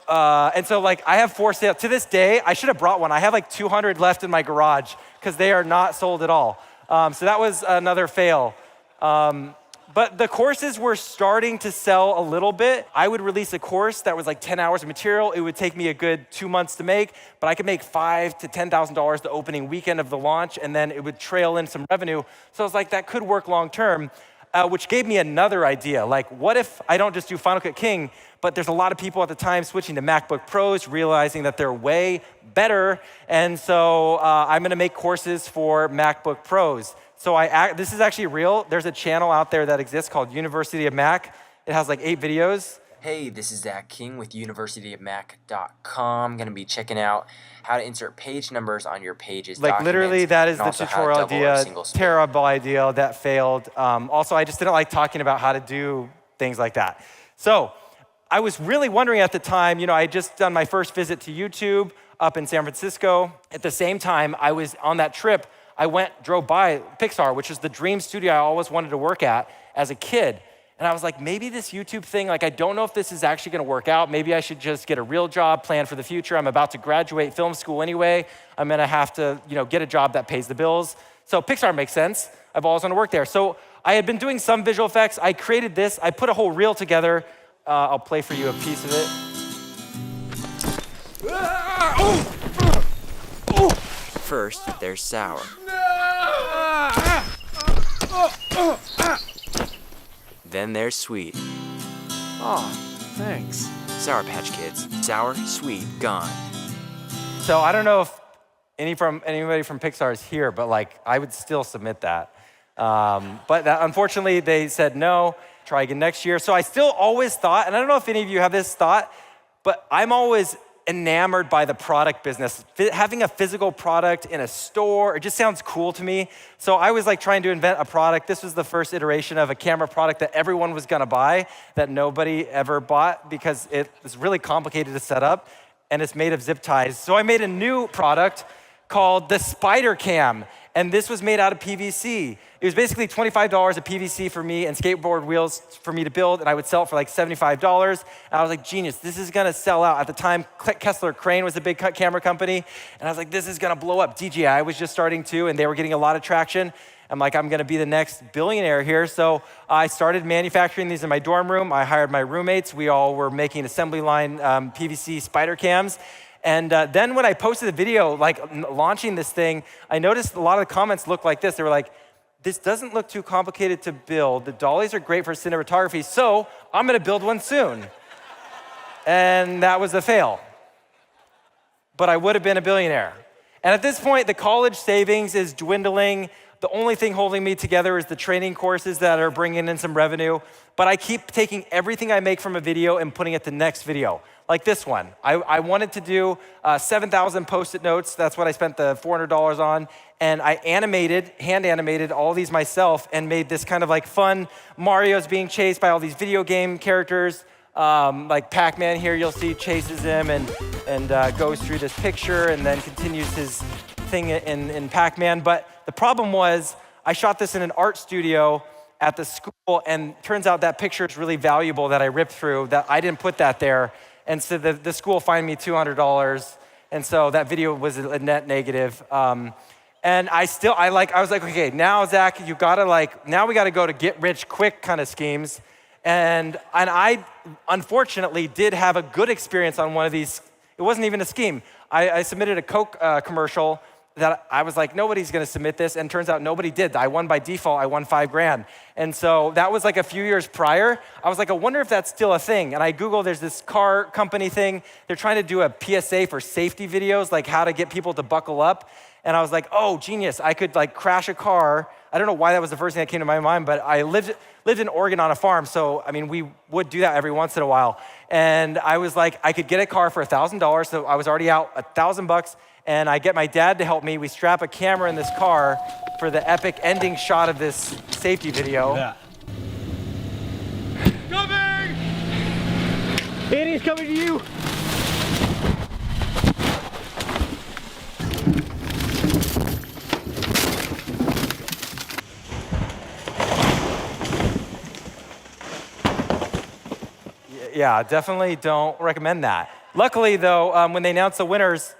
and so like I have 4 sales. To this day, I should have brought one. I have like 200 left in my garage because they are not sold at all. So that was another fail. But the courses were starting to sell a little bit. I would release a course that was like 10 hours of material. It would take me a good 2 months to make, but I could make $5,000 to $10,000 the opening weekend of the launch, and then it would trail in some revenue. So I was like, that could work long term. Which gave me another idea. Like, what if I don't just do Final Cut King, but there's a lot of people at the time switching to MacBook Pros, realizing that they're way better. And so I'm gonna make courses for MacBook Pros. So this is actually real. There's a channel out there that exists called University of Mac. It has like 8 videos. Hey, this is Zach King with universityofmac.com. I'm going to be checking out how to insert page numbers on your pages. Like literally, that is the tutorial idea, terrible idea that failed. Also, I just didn't like talking about how to do things like that. So I was really wondering at the time, I had just done my first visit to YouTube up in San Francisco. At the same time, I was on that trip, drove by Pixar, which is the dream studio I always wanted to work at as a kid. And I was like, maybe this YouTube thing, I don't know if this is actually gonna work out. Maybe I should just get a real job, plan for the future. I'm about to graduate film school anyway. I'm gonna have to, get a job that pays the bills. So Pixar makes sense. I've always wanted to work there. So I had been doing some visual effects. I created this. I put a whole reel together. I'll play for you a piece of it. First, there's sour. Then there's sweet. Oh, thanks. Sour Patch Kids. Sour, sweet, gone. So I don't know if anybody from Pixar is here, but I would still submit that. Unfortunately, they said no, try again next year. So I still always thought, and I don't know if any of you have this thought, but I'm always enamored by the product business. Having a physical product in a store, it just sounds cool to me. So I was trying to invent a product. This was the first iteration of a camera product that everyone was gonna buy, that nobody ever bought because it was really complicated to set up, and it's made of zip ties. So I made a new product called the Spider Cam, and this was made out of PVC. It was basically $25 of PVC for me and skateboard wheels for me to build, and I would sell it for $75. And I was like, genius, this is gonna sell out. At the time, Kessler Crane was a big camera company, and I was like, this is gonna blow up. DJI was just starting too, and they were getting a lot of traction. I'm like, I'm gonna be the next billionaire here. So I started manufacturing these in my dorm room. I hired my roommates. We all were making assembly line PVC spider cams. And then when I posted the video, launching this thing, I noticed a lot of the comments looked like this. They were like, this doesn't look too complicated to build. The dollies are great for cinematography, so I'm gonna build one soon. And that was a fail. But I would have been a billionaire. And at this point, the college savings is dwindling. The only thing holding me together is the training courses that are bringing in some revenue. But I keep taking everything I make from a video and putting it to the next video. Like this one. I wanted to do 7,000 Post-it notes. That's what I spent the $400 on. And I hand animated all these myself and made this kind of fun Mario's being chased by all these video game characters. Like Pac-Man here, you'll see chases him and goes through this picture and then continues his thing in Pac-Man. But the problem was I shot this in an art studio at the school, and turns out that picture is really valuable that I ripped through, that I didn't put that there. And so the school fined me $200. And so that video was a net negative. And I was like, okay, now Zach, you gotta now we gotta go to get rich quick kind of schemes. And I unfortunately did have a good experience on one of these. It wasn't even a scheme. I submitted a Coke commercial that I was like, nobody's gonna submit this, and turns out nobody did. I won by default, I won $5,000. And so that was a few years prior. I was like, I wonder if that's still a thing. And I Googled, there's this car company thing. They're trying to do a PSA for safety videos, like how to get people to buckle up. And I was like, oh, genius, I could crash a car. I don't know why that was the first thing that came to my mind, but I lived in Oregon on a farm, so we would do that every once in a while. And I was like, I could get a car for $1,000, so I was already out $1,000, and I get my dad to help me. We strap a camera in this car for the epic ending shot of this safety video. Yeah. Coming! Andy's coming to you! Yeah, definitely don't recommend that. Luckily, though, when they announced the winners,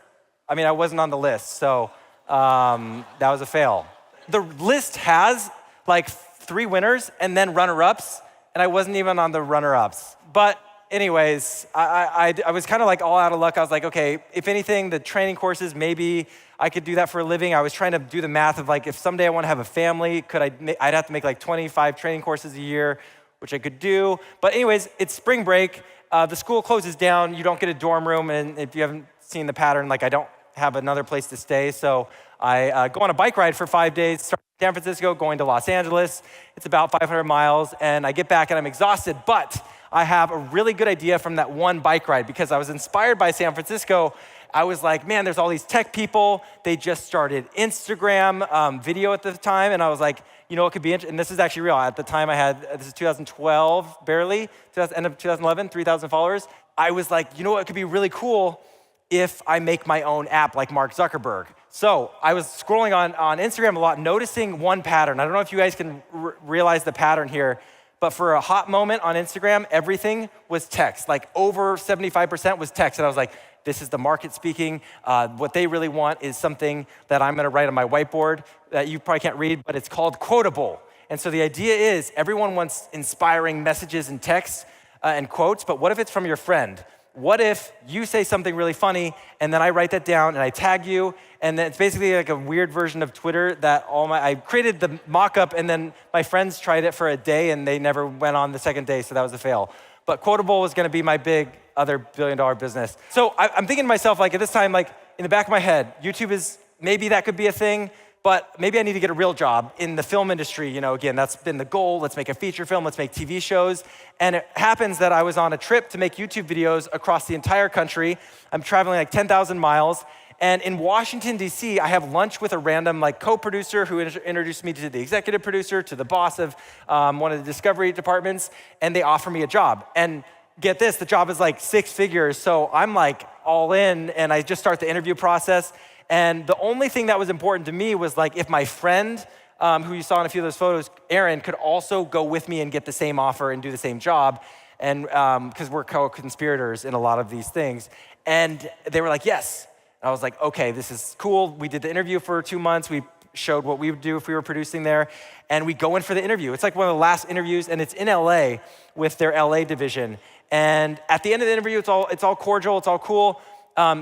I wasn't on the list, so that was a fail. The list has 3 winners and then runner-ups, and I wasn't even on the runner-ups. But anyways, I was kind of all out of luck. I was like, okay, if anything, the training courses, maybe I could do that for a living. I was trying to do the math of if someday I want to have a family, I'd have to make 25 training courses a year, which I could do. But anyways, it's spring break. The school closes down. You don't get a dorm room. And if you haven't seen the pattern, I don't have another place to stay. So I go on a bike ride for 5 days, start San Francisco, going to Los Angeles. It's about 500 miles, and I get back and I'm exhausted, but I have a really good idea from that one bike ride because I was inspired by San Francisco. I was like, man, there's all these tech people. They just started Instagram video at the time, and I was like, you know, it could be interesting. And this is actually real. At the time I had, this is 2012, barely, end of 2011, 3,000 followers. I was like, you know what, it could be really cool if I make my own app like Mark Zuckerberg. So I was scrolling on Instagram a lot, noticing one pattern. I don't know if you guys can realize the pattern here, but for a hot moment on Instagram, everything was text. Like over 75% was text. And I was like, this is the market speaking. What they really want is something that I'm gonna write on my whiteboard that you probably can't read, but it's called Quotable. And so the idea is everyone wants inspiring messages and texts and quotes, but what if it's from your friend? What if you say something really funny and then I write that down and I tag you, and then it's basically like a weird version of Twitter that I created the mock-up and then my friends tried it for a day and they never went on the second day, so that was a fail. But Quotable was gonna be my big other billion-dollar business. So I'm thinking to myself, like at this time, like in the back of my head, YouTube is, maybe that could be a thing, but maybe I need to get a real job in the film industry. You know, again, that's been the goal. Let's make a feature film, let's make TV shows. And it happens that I was on a trip to make YouTube videos across the entire country. I'm traveling like 10,000 miles. And in Washington, D.C., I have lunch with a random like co-producer who introduced me to the executive producer, to the boss of one of the discovery departments, and they offer me a job. And get this, the job is like 6 figures. So I'm like all in, and I just start the interview process. And the only thing that was important to me was like if my friend, who you saw in a few of those photos, Aaron, could also go with me and get the same offer and do the same job. And because we're co-conspirators in a lot of these things. And they were like, yes. And I was like, okay, this is cool. We did the interview for 2 months. We showed what we would do if we were producing there. And we go in for the interview. It's like one of the last interviews, and it's in LA with their LA division. And at the end of the interview, it's all cordial, it's all cool.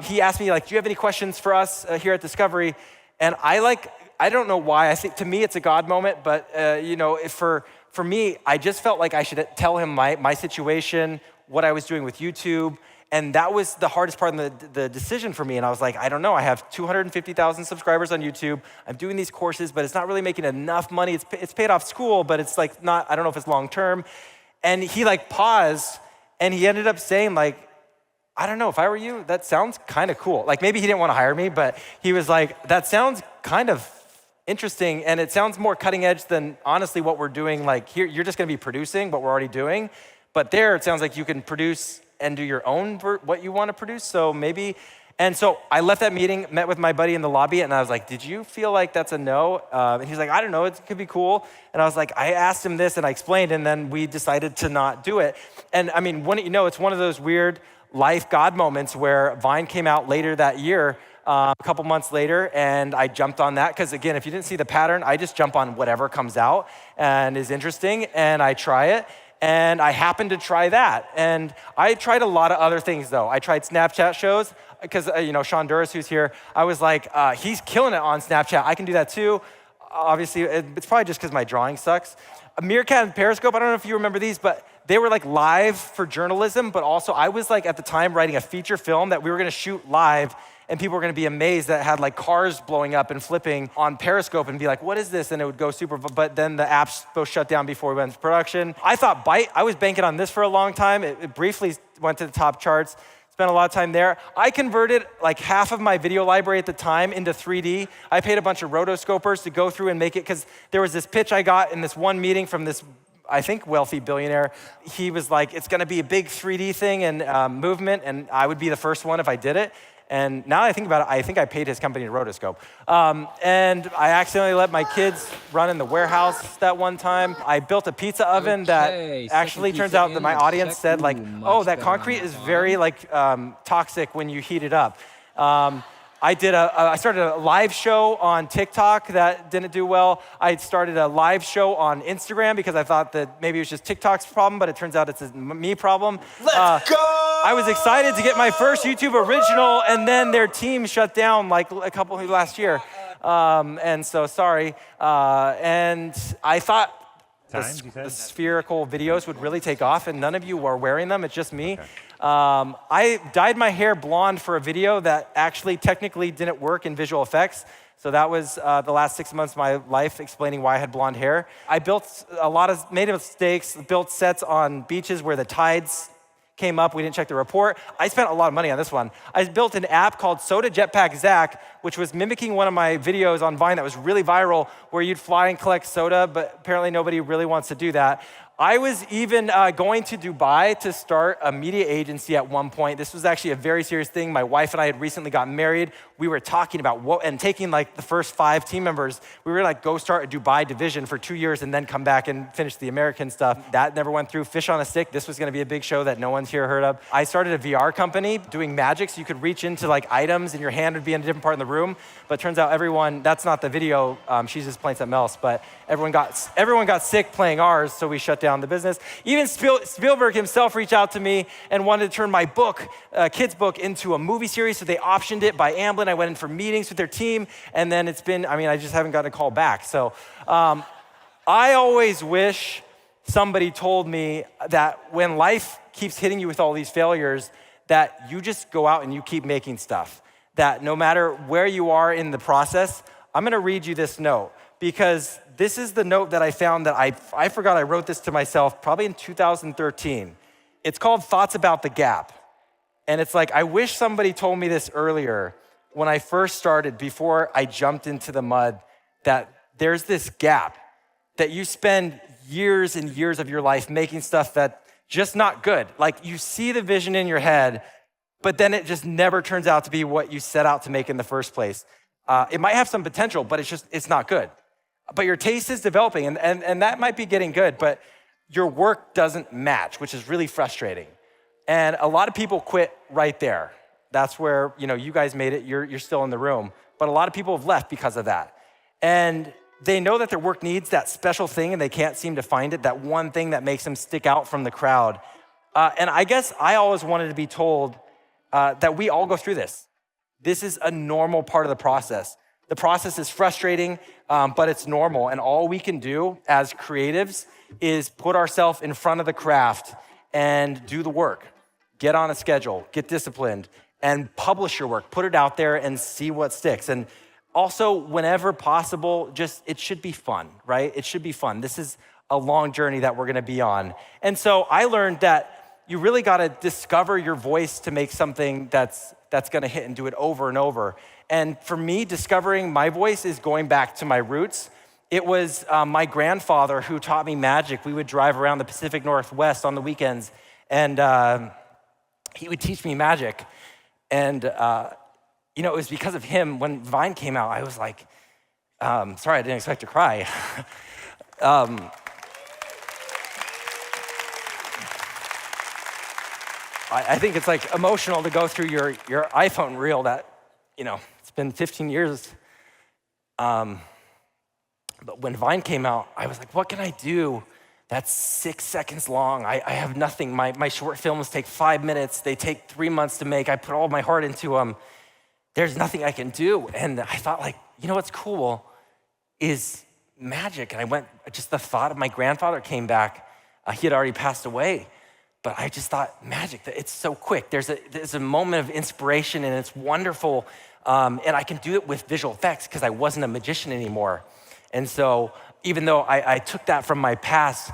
He asked me, like, do you have any questions for us here at Discovery? And I don't know why. I think to me it's a God moment, but you know, for me, I just felt like I should tell him my situation, what I was doing with YouTube, and that was the hardest part of the decision for me. And I was like, I don't know. I have 250,000 subscribers on YouTube. I'm doing these courses, but it's not really making enough money. It's paid off school, but it's like not. I don't know if it's long term. And he like paused, and he ended up saying like, I don't know, if I were you, that sounds kind of cool. Like maybe he didn't want to hire me, but he was like, that sounds kind of interesting, and it sounds more cutting edge than honestly what we're doing. Like here, you're just gonna be producing what we're already doing, but there it sounds like you can produce and do your own what you want to produce, so maybe. And so I left that meeting, met with my buddy in the lobby, and I was like, did you feel like that's a no? And he's like, I don't know, it could be cool. And I was like, I asked him this and I explained, and then we decided to not do it. And I mean, wouldn't you know, it's one of those weird life God moments where Vine came out later that year, a couple months later, and I jumped on that. Because again, if you didn't see the pattern, I just jump on whatever comes out and is interesting, and I try it. And I happened to try that. And I tried a lot of other things though. I tried Snapchat shows, because you know, Sean Duras, who's here, I was like, he's killing it on Snapchat. I can do that too. Obviously, it's probably just because my drawing sucks. Meerkat and Periscope, I don't know if you remember these, but they were like live for journalism, but also I was like at the time writing a feature film that we were gonna shoot live, and people were gonna be amazed that it had like cars blowing up and flipping on Periscope and be like, what is this? And it would go super, but then the app's both shut down before we went into production. I thought Byte, I was banking on this for a long time. It briefly went to the top charts. Spent a lot of time there. I converted like half of my video library at the time into 3D. I paid a bunch of rotoscopers to go through and make it, because there was this pitch I got in this one meeting from this, I think, wealthy billionaire. He was like, it's gonna be a big 3D thing and movement, and I would be the first one if I did it. And now I think about it, I think I paid his company to rotoscope. And I accidentally let my kids run in the warehouse that one time. I built a pizza oven that actually turns out that my audience said like, oh, that concrete is very like toxic when you heat it up. I started a live show on TikTok that didn't do well. I started a live show on Instagram because I thought that maybe it was just TikTok's problem, but it turns out it's a me problem. Let's go! I was excited to get my first YouTube original, and then their team shut down like a couple last year. And so sorry. And I thought the spherical videos would really take off, and none of you are wearing them. It's just me. I dyed my hair blonde for a video that actually technically didn't work in visual effects. So that was the last 6 months of my life explaining why I had blonde hair. I made mistakes, built sets on beaches where the tides came up. We didn't check the report. I spent a lot of money on this one. I built an app called Soda Jetpack Zach, which was mimicking one of my videos on Vine that was really viral, where you'd fly and collect soda, but apparently nobody really wants to do that. I was even going to Dubai to start a media agency at one point. This was actually a very serious thing. My wife and I had recently gotten married. We were talking about and taking like the first 5 team members. We were like, go start a Dubai division for 2 years and then come back and finish the American stuff. That never went through. Fish on a Stick. This was gonna be a big show that no one's here heard of. I started a VR company doing magic, so you could reach into like items and your hand would be in a different part of the room. But it turns out that's not the video. She's just playing something else. But everyone got sick playing ours, so we shut down the business. Even Spielberg himself reached out to me and wanted to turn my book, kids book, into a movie series. So they optioned it by Amblin. I went in for meetings with their team, and then I just haven't gotten a call back. So I always wish somebody told me that when life keeps hitting you with all these failures, that you just go out and you keep making stuff. That no matter where you are in the process, I'm gonna read you this note, because this is the note that I found that I forgot I wrote this to myself probably in 2013. It's called Thoughts About the Gap. And it's like, I wish somebody told me this earlier when I first started, before I jumped into the mud, that there's this gap, that you spend years and years of your life making stuff that just not good. Like you see the vision in your head, but then it just never turns out to be what you set out to make in the first place. It might have some potential, but it's not good. But your taste is developing, and that might be getting good, but your work doesn't match, which is really frustrating. And a lot of people quit right there. That's where, you guys made it, you're still in the room. But a lot of people have left because of that. And they know that their work needs that special thing and they can't seem to find it, that one thing that makes them stick out from the crowd. And I guess I always wanted to be told that we all go through this. This is a normal part of the process. The process is frustrating, but it's normal. And all we can do as creatives is put ourselves in front of the craft and do the work. Get on a schedule, get disciplined, and publish your work. Put it out there and see what sticks. And also, whenever possible, it should be fun, right? It should be fun. This is a long journey that we're gonna be on. And so I learned that you really gotta discover your voice to make something that's gonna hit, and do it over and over. And for me, discovering my voice is going back to my roots. It was my grandfather who taught me magic. We would drive around the Pacific Northwest on the weekends, and he would teach me magic. And it was because of him, when Vine came out, I was like, sorry, I didn't expect to cry. I think it's like emotional to go through your iPhone reel that, it's been 15 years. But when Vine came out, I was like, what can I do that's 6 seconds long? I have nothing. My short films take 5 minutes. They take 3 months to make. I put all my heart into them. There's nothing I can do. And I thought, what's cool is magic. And just the thought of my grandfather came back. He had already passed away. But I just thought, magic, it's so quick. There's a moment of inspiration, and it's wonderful. And I can do it with visual effects because I wasn't a magician anymore. And so even though I took that from my past,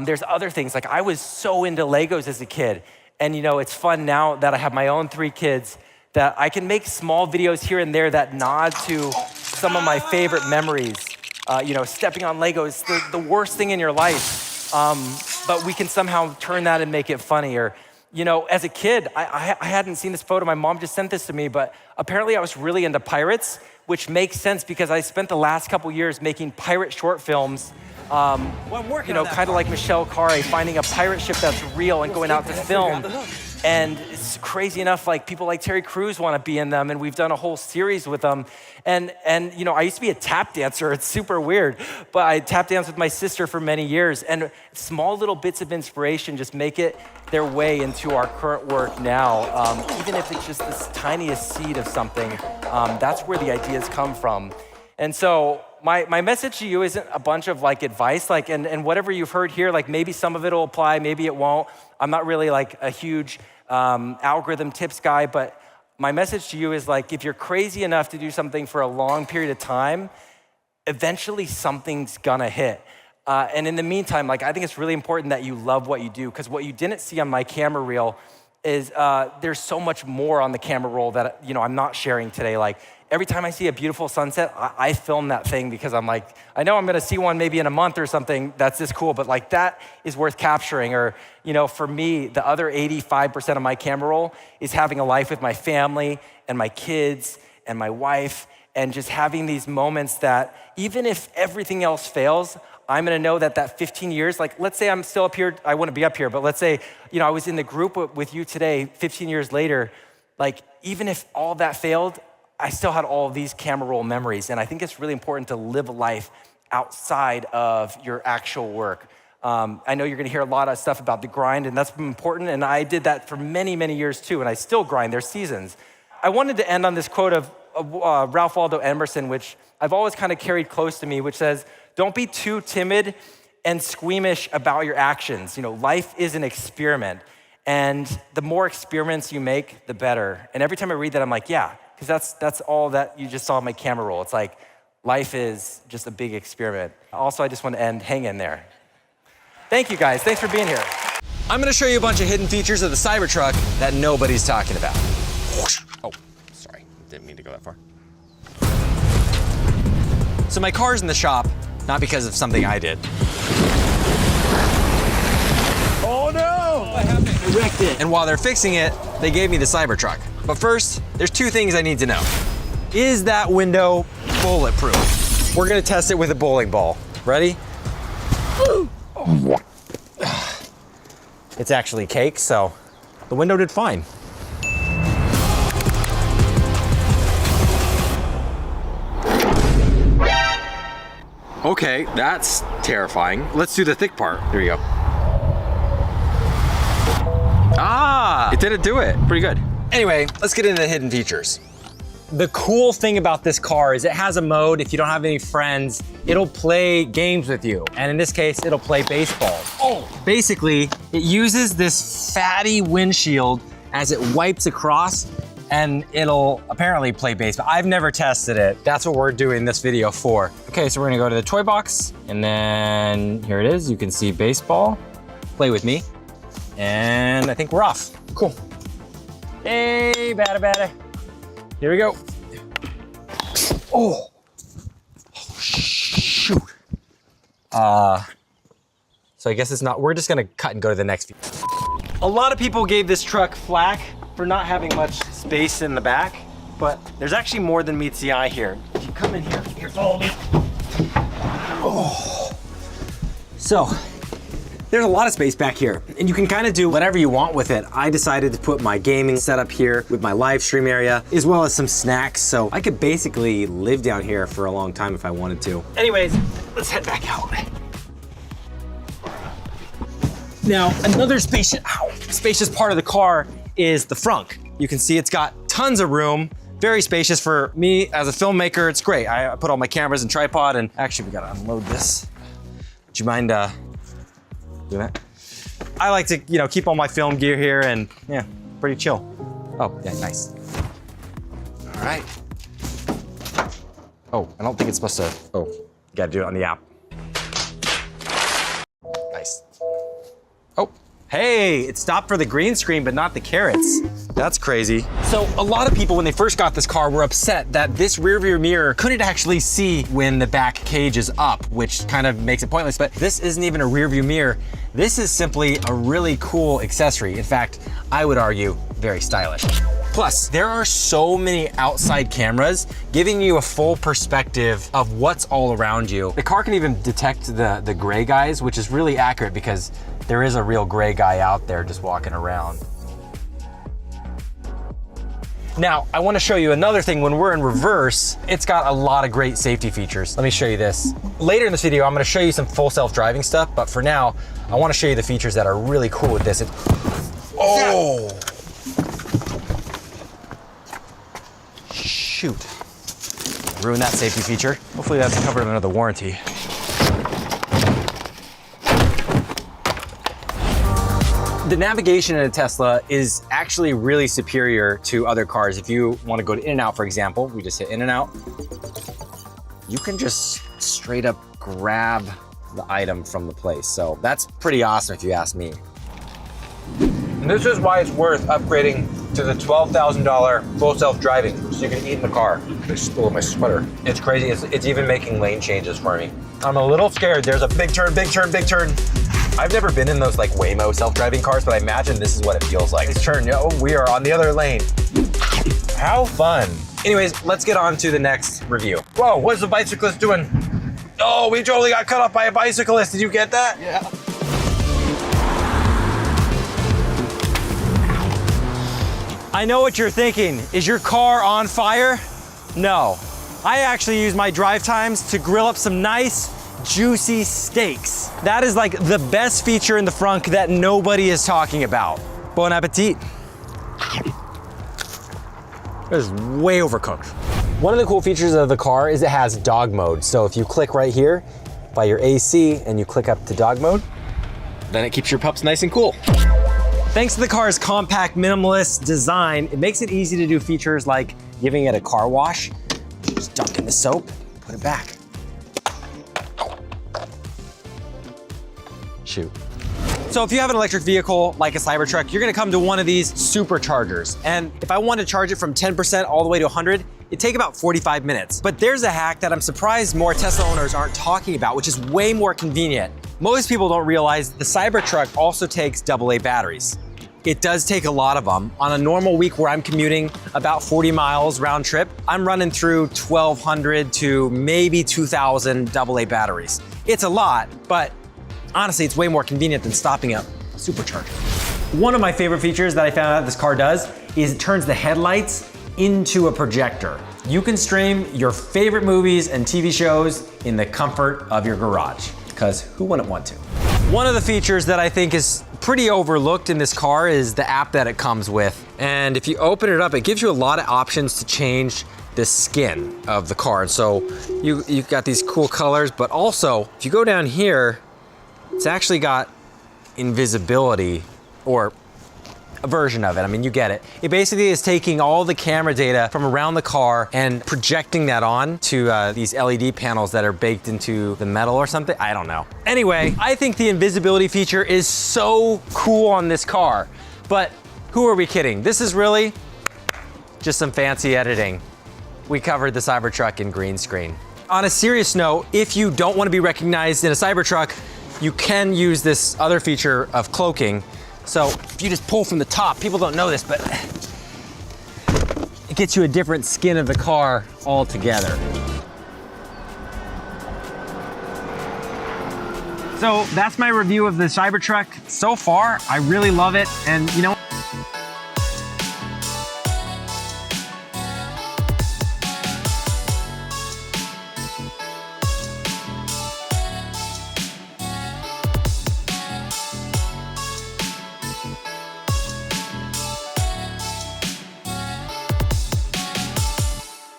there's other things. Like I was so into Legos as a kid. And it's fun now that I have my own 3 kids that I can make small videos here and there that nod to some of my favorite memories. Stepping on Legos, the worst thing in your life. But we can somehow turn that and make it funnier. As a kid, I hadn't seen this photo. My mom just sent this to me, but apparently I was really into pirates, which makes sense because I spent the last couple years making pirate short films. Kind of like Michelle Khare, finding a pirate ship that's real and going out to film. And it's crazy enough, people like Terry Crews want to be in them, and we've done a whole series with them. And I used to be a tap dancer. It's super weird, but I tap danced with my sister for many years. And small little bits of inspiration just make it their way into our current work now. Even if it's just this tiniest seed of something, that's where the ideas come from. And so my message to you isn't a bunch of advice, and whatever you've heard here, maybe some of it will apply, maybe it won't. I'm not really a huge algorithm tips guy, but my message to you is like, if you're crazy enough to do something for a long period of time, eventually something's gonna hit. And in the meantime, like, I think it's really important that you love what you do, because what you didn't see on my camera reel is there's so much more on the camera roll that, you know, I'm not sharing today. Like, every time I see a beautiful sunset, I film that thing because I'm like, I know I'm gonna see one maybe in a month or something that's this cool, but like, that is worth capturing. Or, you know, for me, the other 85% of my camera roll is having a life with my family and my kids and my wife, and just having these moments that even if everything else fails, I'm gonna know that that 15 years, like, let's say I'm still up here, I wouldn't be up here, but let's say, you know, I was in the group with you today, 15 years later, like, even if all that failed, I still had all of these camera roll memories. And I think it's really important to live a life outside of your actual work. I know you're gonna hear a lot of stuff about the grind, and that's important, and I did that for many, many years too, and I still grind, there's seasons. I wanted to end on this quote of Ralph Waldo Emerson, which I've always kind of carried close to me, which says, don't be too timid and squeamish about your actions. You know, life is an experiment, and the more experiments you make, the better. And every time I read that, I'm like, yeah, because that's all that you just saw on my camera roll. It's like, life is just a big experiment. Also, I just want to end, hang in there. Thank you guys, thanks for being here. I'm gonna show you a bunch of hidden features of the Cybertruck that nobody's talking about. Oh, sorry, didn't mean to go that far. So my car's in the shop, not because of something I did. Oh no! What happened? I wrecked it. And while they're fixing it, they gave me the Cybertruck. But first, there's two things I need to know. Is that window bulletproof? We're gonna test it with a bowling ball. Ready? It's actually cake, so the window did fine. Okay, that's terrifying. Let's do the thick part. Here we go. Ah, it didn't do it. Pretty good. Anyway, let's get into the hidden features. The cool thing about this car is it has a mode, if you don't have any friends, it'll play games with you. And in this case, it'll play baseball. Oh! Basically, it uses this fatty windshield as it wipes across, and it'll apparently play baseball. I've never tested it. That's what we're doing this video for. Okay, so we're gonna go to the toy box, and then here it is. You can see baseball. Play with me. And I think we're off. Cool. Hey, batter, batter. Here we go. Oh. Oh, shoot. So I guess it's not, we're just gonna cut and go to the next feature. A lot of people gave this truck flack for not having much space in the back, but there's actually more than meets the eye here. If you come in here, follow me. Oh. So, there's a lot of space back here, and you can kind of do whatever you want with it. I decided to put my gaming setup here with my live stream area, as well as some snacks, so I could basically live down here for a long time if I wanted to. Anyways, let's head back out. Now, another spacious part of the car is the frunk. You can see it's got tons of room, very spacious. For me as a filmmaker, it's great. I put all my cameras and tripod, and actually we gotta unload this. Would you mind doing that? I like to, you know, keep all my film gear here, and yeah, pretty chill. Oh, yeah, nice. All right. Oh, I don't think it's supposed to, oh, you gotta do it on the app. Nice. Oh, hey, it stopped for the green screen, but not the carrots. That's crazy. So a lot of people, when they first got this car, were upset that this rear view mirror couldn't actually see when the back cage is up, which kind of makes it pointless, but this isn't even a rear view mirror. This is simply a really cool accessory. In fact, I would argue very stylish. Plus, there are so many outside cameras giving you a full perspective of what's all around you. The car can even detect the gray guys, which is really accurate because there is a real gray guy out there just walking around. Now, I want to show you another thing. When we're in reverse, it's got a lot of great safety features. Let me show you this. Later in this video, I'm going to show you some full self-driving stuff, but for now, I want to show you the features that are really cool with this. Oh! Shoot. Ruined that safety feature. Hopefully that's covered under the warranty. The navigation in a Tesla is actually really superior to other cars. If you want to go to In-N-Out, for example, we just hit In-N-Out. You can just straight up grab the item from the place. So that's pretty awesome if you ask me. And this is why it's worth upgrading to the $12,000 full self-driving, so you can eat in the car. I stole my sweater. It's crazy, it's even making lane changes for me. I'm a little scared. There's a big turn, big turn, big turn. I've never been in those like Waymo self-driving cars, but I imagine this is what it feels like. It's turn, oh, we are on the other lane. How fun. Anyways, let's get on to the next review. Whoa, what's the bicyclist doing? Oh, we totally got cut off by a bicyclist. Did you get that? Yeah. I know what you're thinking. Is your car on fire? No. I actually use my drive times to grill up some nice, juicy steaks. That is like the best feature in the frunk that nobody is talking about. Bon appetit. This is way overcooked. One of the cool features of the car is it has dog mode. So if you click right here by your AC and you click up to dog mode, then it keeps your pups nice and cool. Thanks to the car's compact, minimalist design, it makes it easy to do features like giving it a car wash. Just dunk in the soap, put it back. Shoot. So if you have an electric vehicle like a Cybertruck, you're gonna come to one of these superchargers. And if I want to charge it from 10% all the way to 100, it'd take about 45 minutes. But there's a hack that I'm surprised more Tesla owners aren't talking about, which is way more convenient. Most people don't realize the Cybertruck also takes AA batteries. It does take a lot of them. On a normal week where I'm commuting about 40 miles round trip, I'm running through 1,200 to maybe 2,000 AA batteries. It's a lot, but honestly, it's way more convenient than stopping at a supercharger. One of my favorite features that I found out this car does is it turns the headlights into a projector. You can stream your favorite movies and TV shows in the comfort of your garage, because who wouldn't want to? One of the features that I think is pretty overlooked in this car is the app that it comes with. And if you open it up, it gives you a lot of options to change the skin of the car. So you've got these cool colors, but also if you go down here, it's actually got invisibility, or a version of it. I mean, you get it. It basically is taking all the camera data from around the car and projecting that on to these LED panels that are baked into the metal or something. I don't know. Anyway, I think the invisibility feature is so cool on this car, but who are we kidding? This is really just some fancy editing. We covered the Cybertruck in green screen. On a serious note, if you don't want to be recognized in a Cybertruck, you can use this other feature of cloaking. So if you just pull from the top, people don't know this, but it gets you a different skin of the car altogether. So that's my review of the Cybertruck. So far, I really love it. And you know,